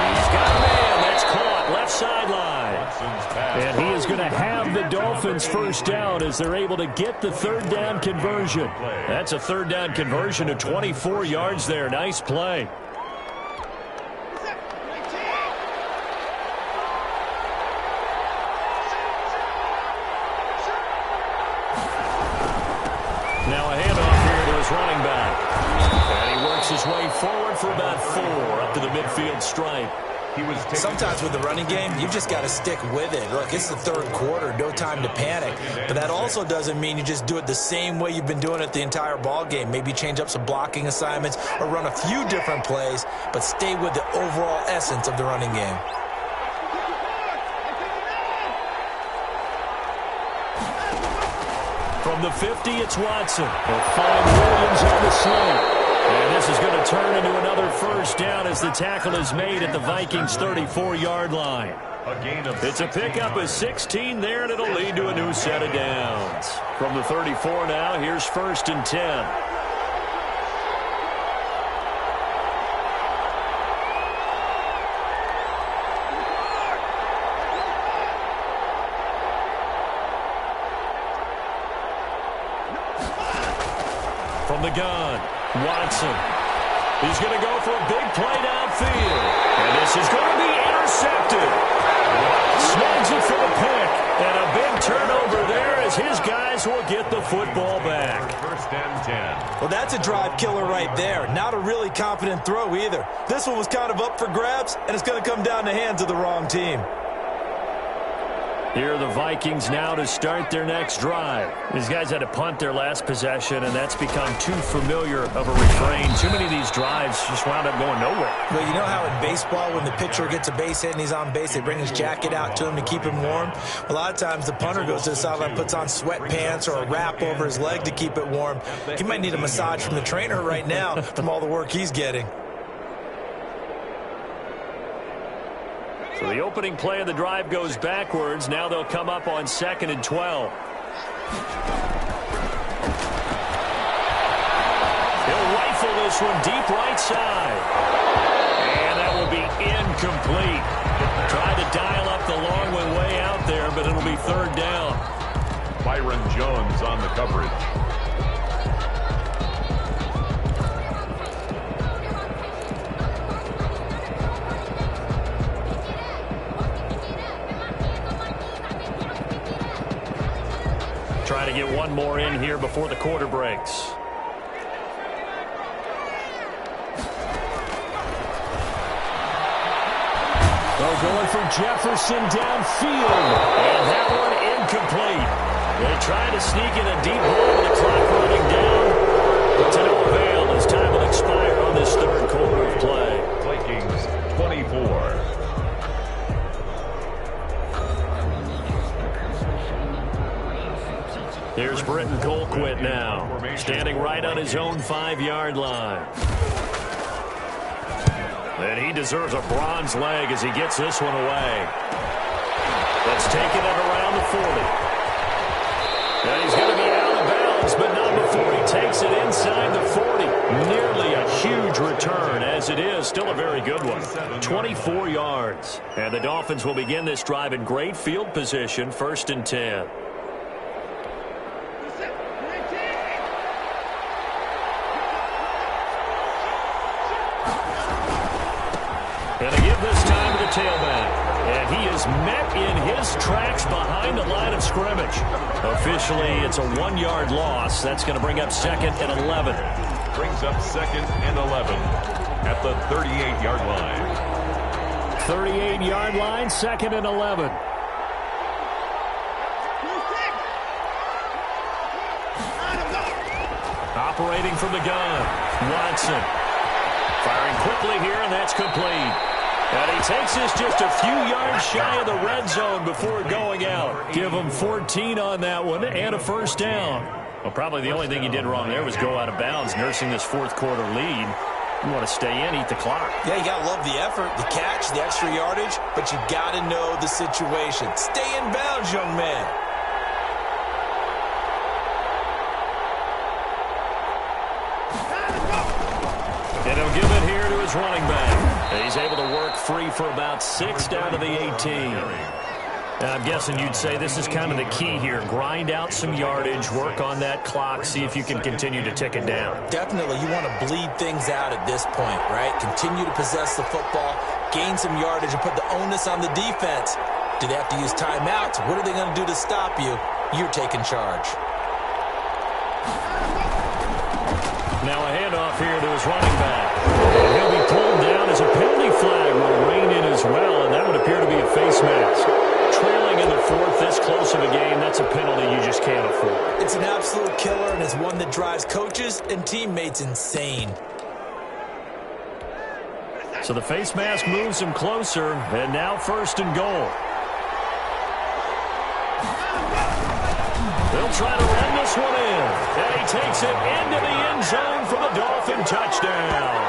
Speaker 2: He's got a man. That's caught. Left sideline. And he is going to have the Dolphins 1st down as they're able to get the 3rd down conversion. That's a 3rd down conversion of 24 yards there. Nice play. Now a handoff here to his running back. And he works his way forward for about 4 up to the midfield stripe.
Speaker 3: Sometimes with the running game, you've just got to stick with it. Look, it's the 3rd quarter, no time to panic. But that also doesn't mean you just do it the same way you've been doing it the entire ball game. Maybe change up some blocking assignments or run a few different plays, but stay with the overall essence of the running game.
Speaker 2: From the 50, it's Watson. They'll find Williams on the slant. And this is going to turn into another 1st down as the tackle is made at the Vikings' 34-yard line. It's a pickup of 16 there, and it'll lead to a new set of downs. From the 34 now, here's 1st and 10. From the gun, Watson. He's going to go for a big play downfield. And this is going to be intercepted. Snags it for the pick. And a big turnover there as his guys will get the football back.
Speaker 4: 1st and 10.
Speaker 3: Well, that's a drive killer right there. Not a really confident throw either. This one was kind of up for grabs, and it's going to come down the hands of the wrong team.
Speaker 2: Here are the Vikings now to start their next drive. These guys had to punt their last possession, and that's become too familiar of a refrain. Too many of these drives just wound up going nowhere.
Speaker 3: Well, you know how in baseball, when the pitcher gets a base hit and he's on base, they bring his jacket out to him to keep him warm? A lot of times the punter goes to the sideline, puts on sweatpants or a wrap over his leg to keep it warm. He might need a massage from the trainer right now from all the work he's getting.
Speaker 2: So the opening play of the drive goes backwards. Now they'll come up on 2nd and 12. He'll rifle this one deep right side. And that will be incomplete. Tried to dial up the long one way out there, but it'll be 3rd down.
Speaker 4: Byron Jones on the coverage.
Speaker 2: try to get one more in here before the quarter breaks. Going for Jefferson downfield. And that one incomplete. They try to sneak in a deep ball with the clock running down. But to no avail as time will expire on this third quarter of play.
Speaker 4: Vikings 24.
Speaker 2: Here's Britton Colquitt now. Standing right on his own 5-yard line. And he deserves a bronze leg as he gets this one away. That's taken it around the 40. And he's going to be out of bounds, but not before he takes it inside the 40. Nearly a huge return, as it is. Still a very good one. 24 yards. And the Dolphins will begin this drive in great field position, 1st and 10. And they give this time to the tailback. And he is met in his tracks behind the line of scrimmage. Officially, it's a 1-yard loss. That's going to bring up 2nd and 11.
Speaker 4: Brings up 2nd and 11 at the 38-yard line.
Speaker 2: 38-yard line, 2nd and 11. Operating from the gun, Watson. Firing quickly here, and that's complete. And he takes this just a few yards shy of the red zone before going out. Give him 14 on that one and a 1st down. Well, probably the only thing he did wrong there was go out of bounds, nursing this 4th quarter lead. You want to stay in, eat the clock.
Speaker 3: Yeah, you got to love the effort, the catch, the extra yardage, but you got to know the situation. Stay in bounds, young man.
Speaker 2: And he'll give it here to his running back. And he's able to work free for about 6 down to the 18. Now, I'm guessing you'd say this is kind of the key here. Grind out some yardage, work on that clock, see if you can continue to tick it down.
Speaker 3: Definitely. You want to bleed things out at this point, right? Continue to possess the football, gain some yardage, and put the onus on the defense. Do they have to use timeouts? What are they going to do to stop you? You're taking charge.
Speaker 2: Now a handoff here to his running back. And he'll be pulled down as a penalty flag will rein in as well, and that would appear to be a face mask. Trailing in the 4th, this close of a game, that's a penalty you just can't afford.
Speaker 3: It's an absolute killer, and it's one that drives coaches and teammates insane.
Speaker 2: So the face mask moves him closer, and now 1st and goal. They'll try to run this one in. And he takes it into the end zone for the Dolphin touchdown.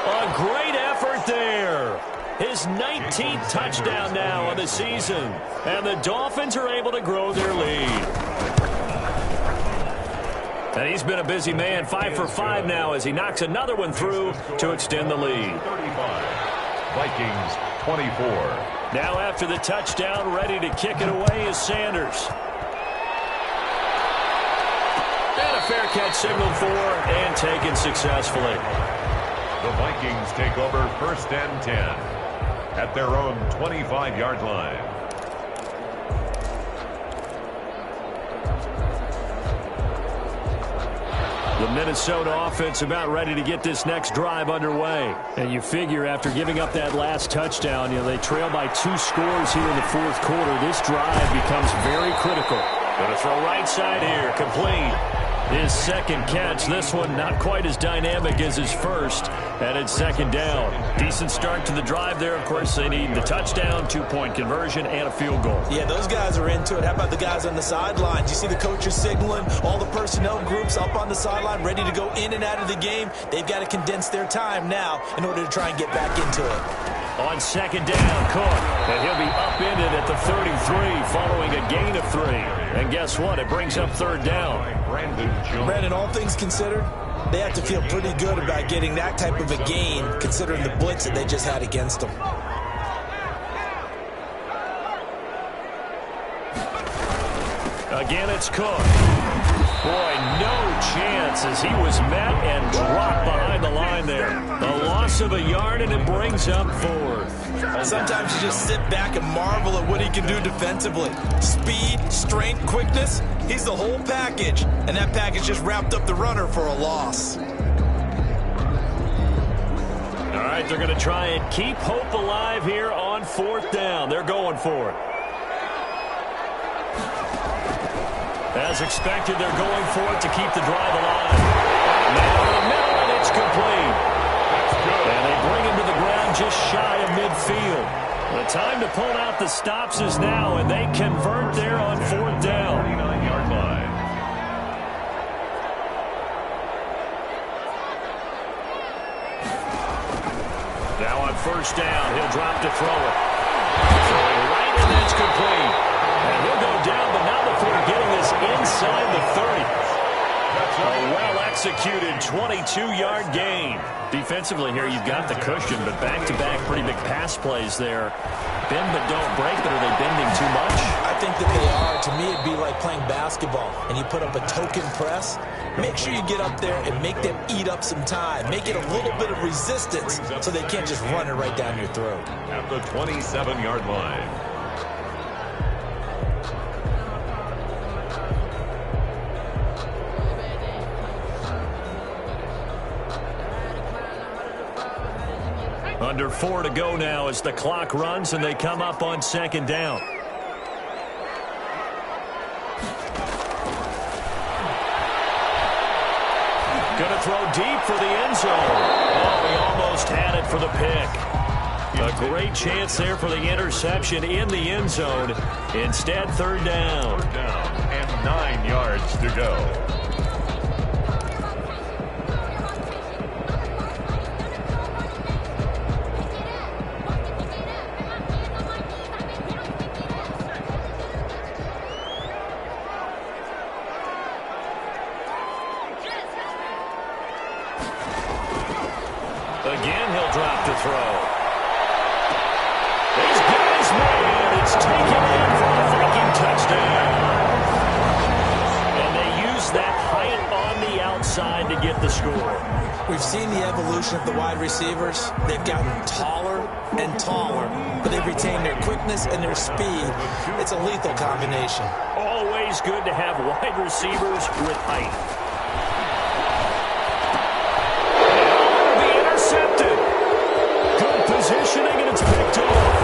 Speaker 2: A great effort there. His 19th touchdown now of the season. And the Dolphins are able to grow their lead. And he's been a busy man, 5 for 5 now as he knocks another one through to extend the lead.
Speaker 4: 35. Vikings 24.
Speaker 2: Now after the touchdown, ready to kick it away is Sanders. And a fair catch signaled for and taken successfully.
Speaker 4: The Vikings take over 1st and 10 at their own 25-yard line.
Speaker 2: The Minnesota offense about ready to get this next drive underway. And you figure after giving up that last touchdown, they trail by 2 scores here in the 4th quarter. This drive becomes very critical. Going to throw right side here, complete. His 2nd catch. This one not quite as dynamic as his 1st. And it's 2nd down. Decent start to the drive there. Of course, they need the touchdown, 2-point conversion, and a field goal.
Speaker 3: Yeah, those guys are into it. How about the guys on the sidelines? You see the coaches signaling, all the personnel groups up on the sideline ready to go in and out of the game. They've got to condense their time now in order to try and get back into it.
Speaker 2: On 2nd down, Cook. And he'll be upended at the 33 following a gain of 3. And guess what? It brings up 3rd down.
Speaker 3: Brandon, all things considered, they have to feel pretty good about getting that type of a gain considering the blitz that they just had against them.
Speaker 2: Again, it's Cook. Boy, no chance as he was met and dropped behind the line there. The loss of a yard, and it brings up fourth.
Speaker 3: Sometimes you just sit back and marvel at what he can do defensively. Speed, strength, quickness, he's the whole package. And that package just wrapped up the runner for a loss.
Speaker 2: All right, they're going to try and keep hope alive here on fourth down. They're going for it. As expected, they're going for it to keep the drive alive. Now in the middle, and it's complete. And they bring him to the ground just shy of midfield. The time to pull out the stops is now, and they convert there on fourth down.
Speaker 4: 29-yard line.
Speaker 2: Now on first down, he'll drop to throw it. Throwing right, and that's complete. And he'll go down, but not before getting this inside the 30. A well-executed 22-yard gain. Defensively here, you've got the cushion, but back-to-back pretty big pass plays there. Bend but don't break, but are they bending too much?
Speaker 3: I think that they are. To me, it'd be like playing basketball, and you put up a token press. Make sure you get up there and make them eat up some time. Make it a little bit of resistance so they can't just run it right down your throat.
Speaker 4: At the 27-yard line.
Speaker 2: Under 4 to go now as the clock runs and they come up on second down. Going to throw deep for the end zone. Oh, he almost had it for the pick. A great chance there for the interception in the end zone. Instead, third down.
Speaker 4: Third down and 9 yards to go.
Speaker 2: Again, he'll drop to throw. He's got his man. It's taken in for a Viking touchdown. And they use that height on the outside to get the score.
Speaker 3: We've seen the evolution of the wide receivers. They've gotten taller and taller, but they've retained their quickness and their speed. It's a lethal combination.
Speaker 2: Always good to have wide receivers with height. Positioning, and it's picked off.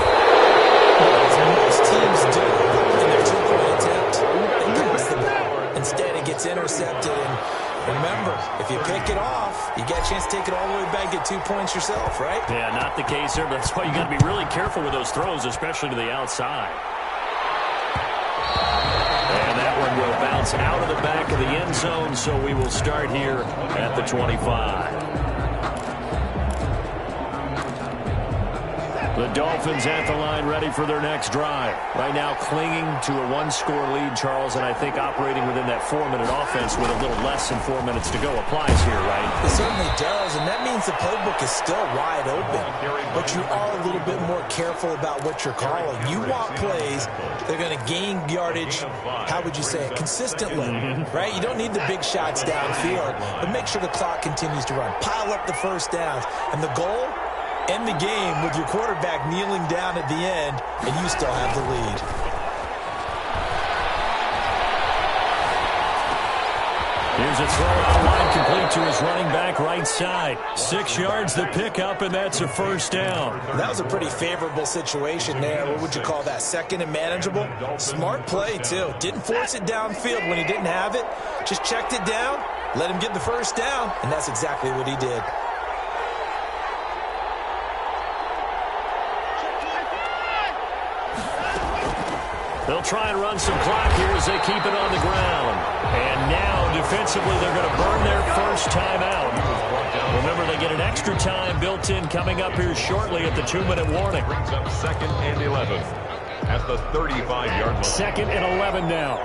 Speaker 3: As most teams do in their two-point attempt, they pass the ball. Instead, it gets intercepted. And remember, if you pick it off, you get a chance to take it all the way back, get 2 points yourself, right?
Speaker 2: Yeah, not the case there, but that's why you got to be really careful with those throws, especially to the outside. And that one will bounce out of the back of the end zone, so we will start here at the 25. The Dolphins at the line ready for their next drive. Right now clinging to a one-score lead, Charles, and I think operating within that 4-minute offense with a little less than 4 minutes to go applies here, right?
Speaker 3: It certainly does, and that means the playbook is still wide open. But you are a little bit more careful about what you're calling. You want plays that are going to gain yardage, how would you say it, consistently, right? You don't need the big shots downfield, but make sure the clock continues to run. Pile up the first downs, and the goal? End the game with your quarterback kneeling down at the end, and you still have the lead.
Speaker 2: Here's a throw out the line, complete to his running back right side. 6 yards the pickup, and that's a first down.
Speaker 3: That was a pretty favorable situation there. What would you call that? Second and manageable? Smart play, too. Didn't force it downfield when he didn't have it. Just checked it down, let him get the first down, and that's exactly what he did.
Speaker 2: They'll try and run some clock here as they keep it on the ground. And now, defensively, they're going to burn their first timeout. Remember, they get an extra time built in coming up here shortly at the 2-minute warning.
Speaker 4: Brings up 2nd and 11 at the 35-yard line.
Speaker 2: 2nd and 11 now.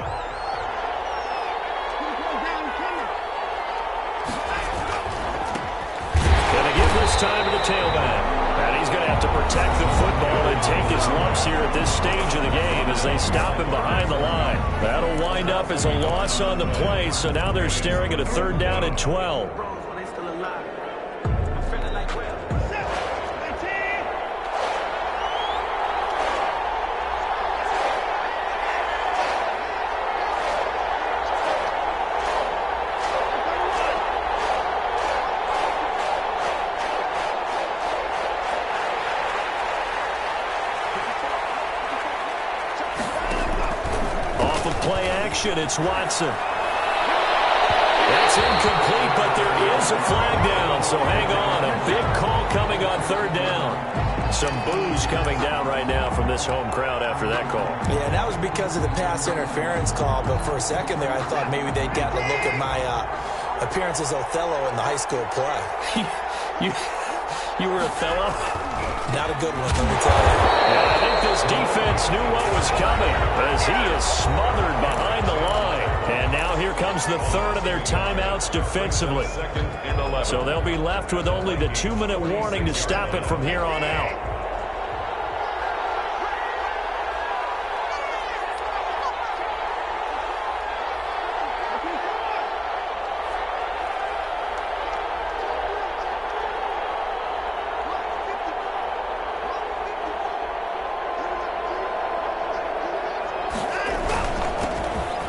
Speaker 2: Going to give this time to the tailback. And he's going to have to protect the football and take his lumps here at this stage of the game as they stop him behind the line. That'll wind up as a loss on the play, so now they're staring at a 3rd down and 12. It's Watson. That's incomplete, but there is a flag down, so hang on. A big call coming on 3rd down. Some boos coming down right now from this home crowd after that call.
Speaker 3: Yeah, that was because of the pass interference call, but for a second there I thought maybe they'd gotten a look at my appearance as Othello in the high school play.
Speaker 2: You were Othello?
Speaker 3: Not a good one, let me tell you.
Speaker 2: Yeah, I think this defense knew what was coming as he is smothered behind the line. And now here comes the 3rd of their timeouts defensively. So they'll be left with only the 2-minute warning to stop it from here on out.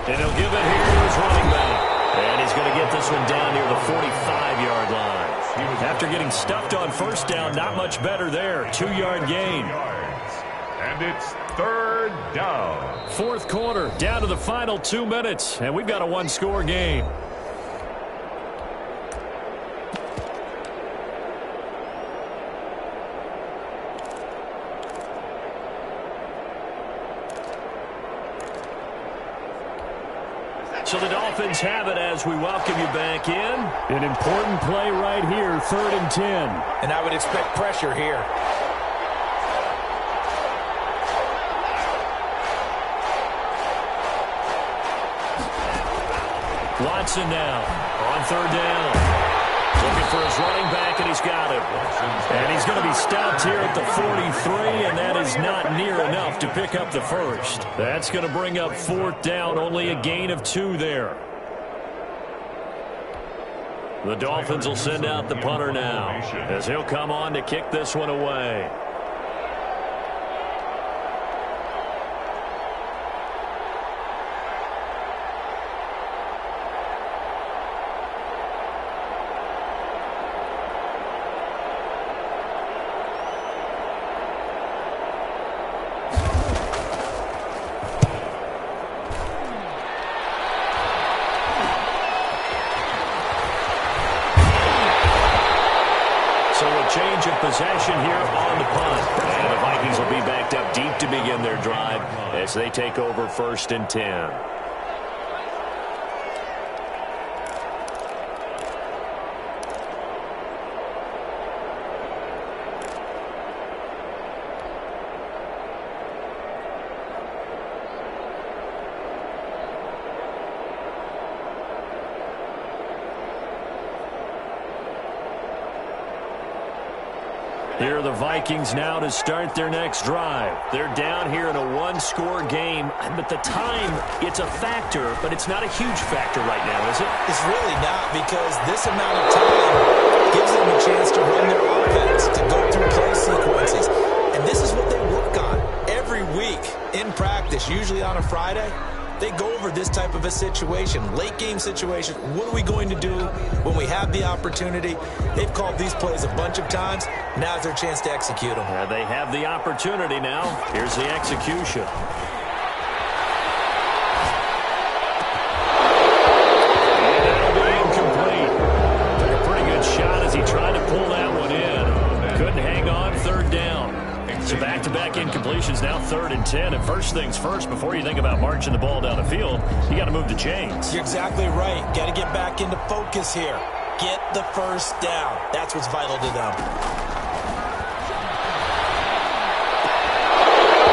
Speaker 2: And he'll give it here to his running back. And he's going to get this one down near the 45-yard line. After getting stuffed on 1st down, not much better there. 2-yard gain.
Speaker 4: And it's 3rd down.
Speaker 2: 4th quarter, down to the final 2 minutes. And we've got a 1-score game. So the Dolphins have it as we welcome you back in. An important play right here, 3rd and 10.
Speaker 3: And I would expect pressure here.
Speaker 2: Watson now on 3rd down. Looking for his running back, and he's got him. And he's going to be stopped here at the 43, and that is not near enough to pick up the 1st. That's going to bring up 4th down, only a gain of 2 there. The Dolphins will send out the punter now as he'll come on to kick this one away. Change of possession here on the punt. And the Vikings will be backed up deep to begin their drive as they take over 1st and 10. Here are the Vikings now to start their next drive. They're down here in a 1-score game, but the time, it's a factor, but it's not a huge factor right now, is it?
Speaker 3: It's really not, because this amount of time gives them a chance to run their offense, to go through play sequences. And this is what they work on every week in practice, usually on a Friday. They go over this type of a situation, late game situation. What are we going to do when we have the opportunity? They've called these plays a bunch of times. Now's their chance to execute them.
Speaker 2: Yeah, they have the opportunity now. Here's the execution. And that'll be incomplete. Took a pretty good shot as he tried to pull that one in. Couldn't hang on, 3rd down. So back-to-back incompletions, now 3rd and 10. And first things first, before you think about marching the ball down the field, you got to move the chains.
Speaker 3: You're exactly right. Got to get back into focus here. Get the 1st down. That's what's vital to them.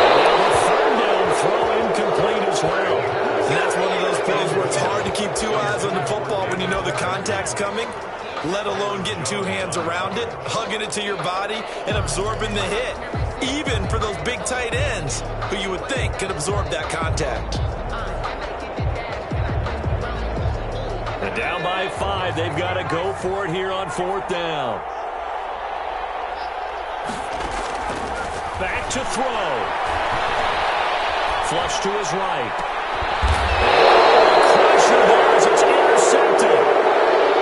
Speaker 2: And the 3rd down throw incomplete as well.
Speaker 3: And that's one of those plays where it's hard to keep 2 eyes on the football when you know the contact's coming. let alone getting two hands around it, hugging it to your body, and absorbing the hit. Even for those big tight ends who you would think could absorb that contact.
Speaker 2: And down by 5, they've got to go for it here on 4th down. Back to throw. Flush to his right. Crusher there as it's intercepted.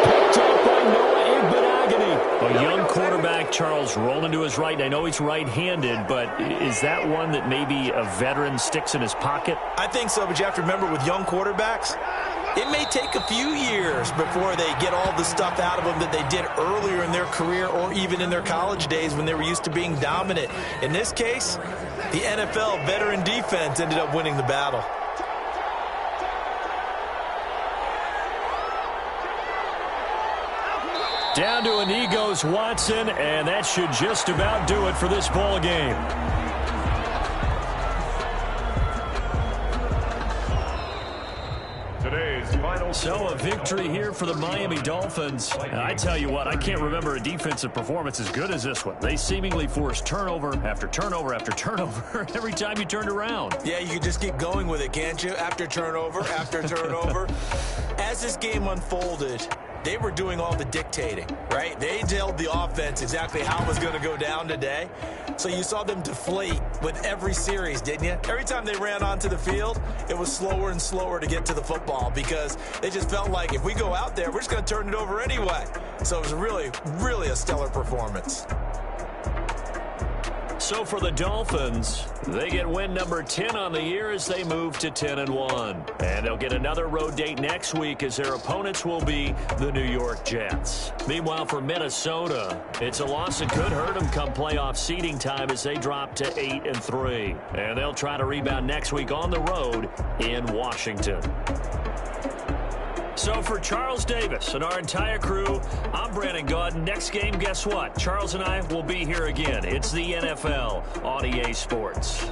Speaker 2: Picked up by Noah Igbenogany. A young quarterback, Charles, rolling to his right. And I know he's right-handed, but is that one that maybe a veteran sticks in his pocket?
Speaker 3: I think so, but you have to remember with young quarterbacks, it may take a few years before they get all the stuff out of them that they did earlier in their career or even in their college days when they were used to being dominant. In this case, the NFL veteran defense ended up winning the battle.
Speaker 2: Down to a knee goes Watson, and that should just about do it for this ball game. So a victory here for the Miami Dolphins. And I tell you what, I can't remember a defensive performance as good as this one. They seemingly forced turnover after turnover after turnover every time you turned around.
Speaker 3: Yeah, you can just keep going with it, can't you? After turnover, after turnover. As this game unfolded, they were doing all the dictating, right? They told the offense exactly how it was going to go down today. So you saw them deflate with every series, didn't you? Every time they ran onto the field, it was slower and slower to get to the football because they just felt like if we go out there, we're just going to turn it over anyway. So it was really, really a stellar performance.
Speaker 2: So for the Dolphins, they get win number 10 on the year as they move to 10-1. And they'll get another road date next week as their opponents will be the New York Jets. Meanwhile, for Minnesota, it's a loss that could hurt them come playoff seeding time as they drop to 8-3. And they'll try to rebound next week on the road in Washington. So for Charles Davis and our entire crew, I'm Brandon Gaudin. Next game, guess what? Charles and I will be here again. It's the NFL on EA Sports.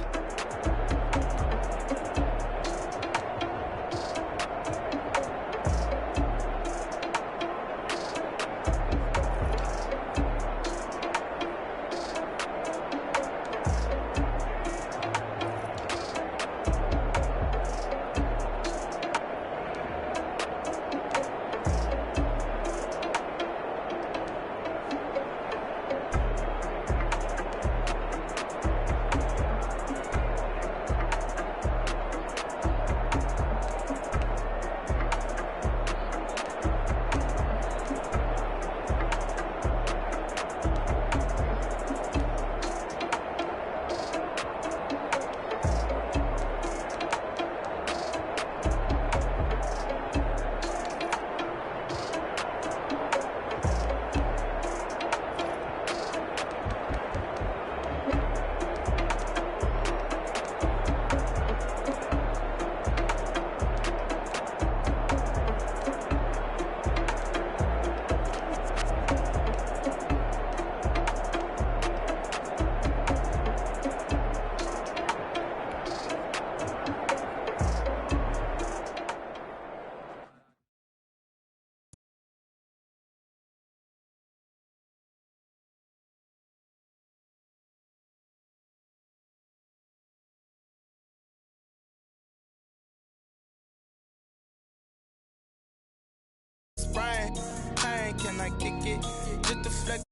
Speaker 5: Can I kick it? Just deflect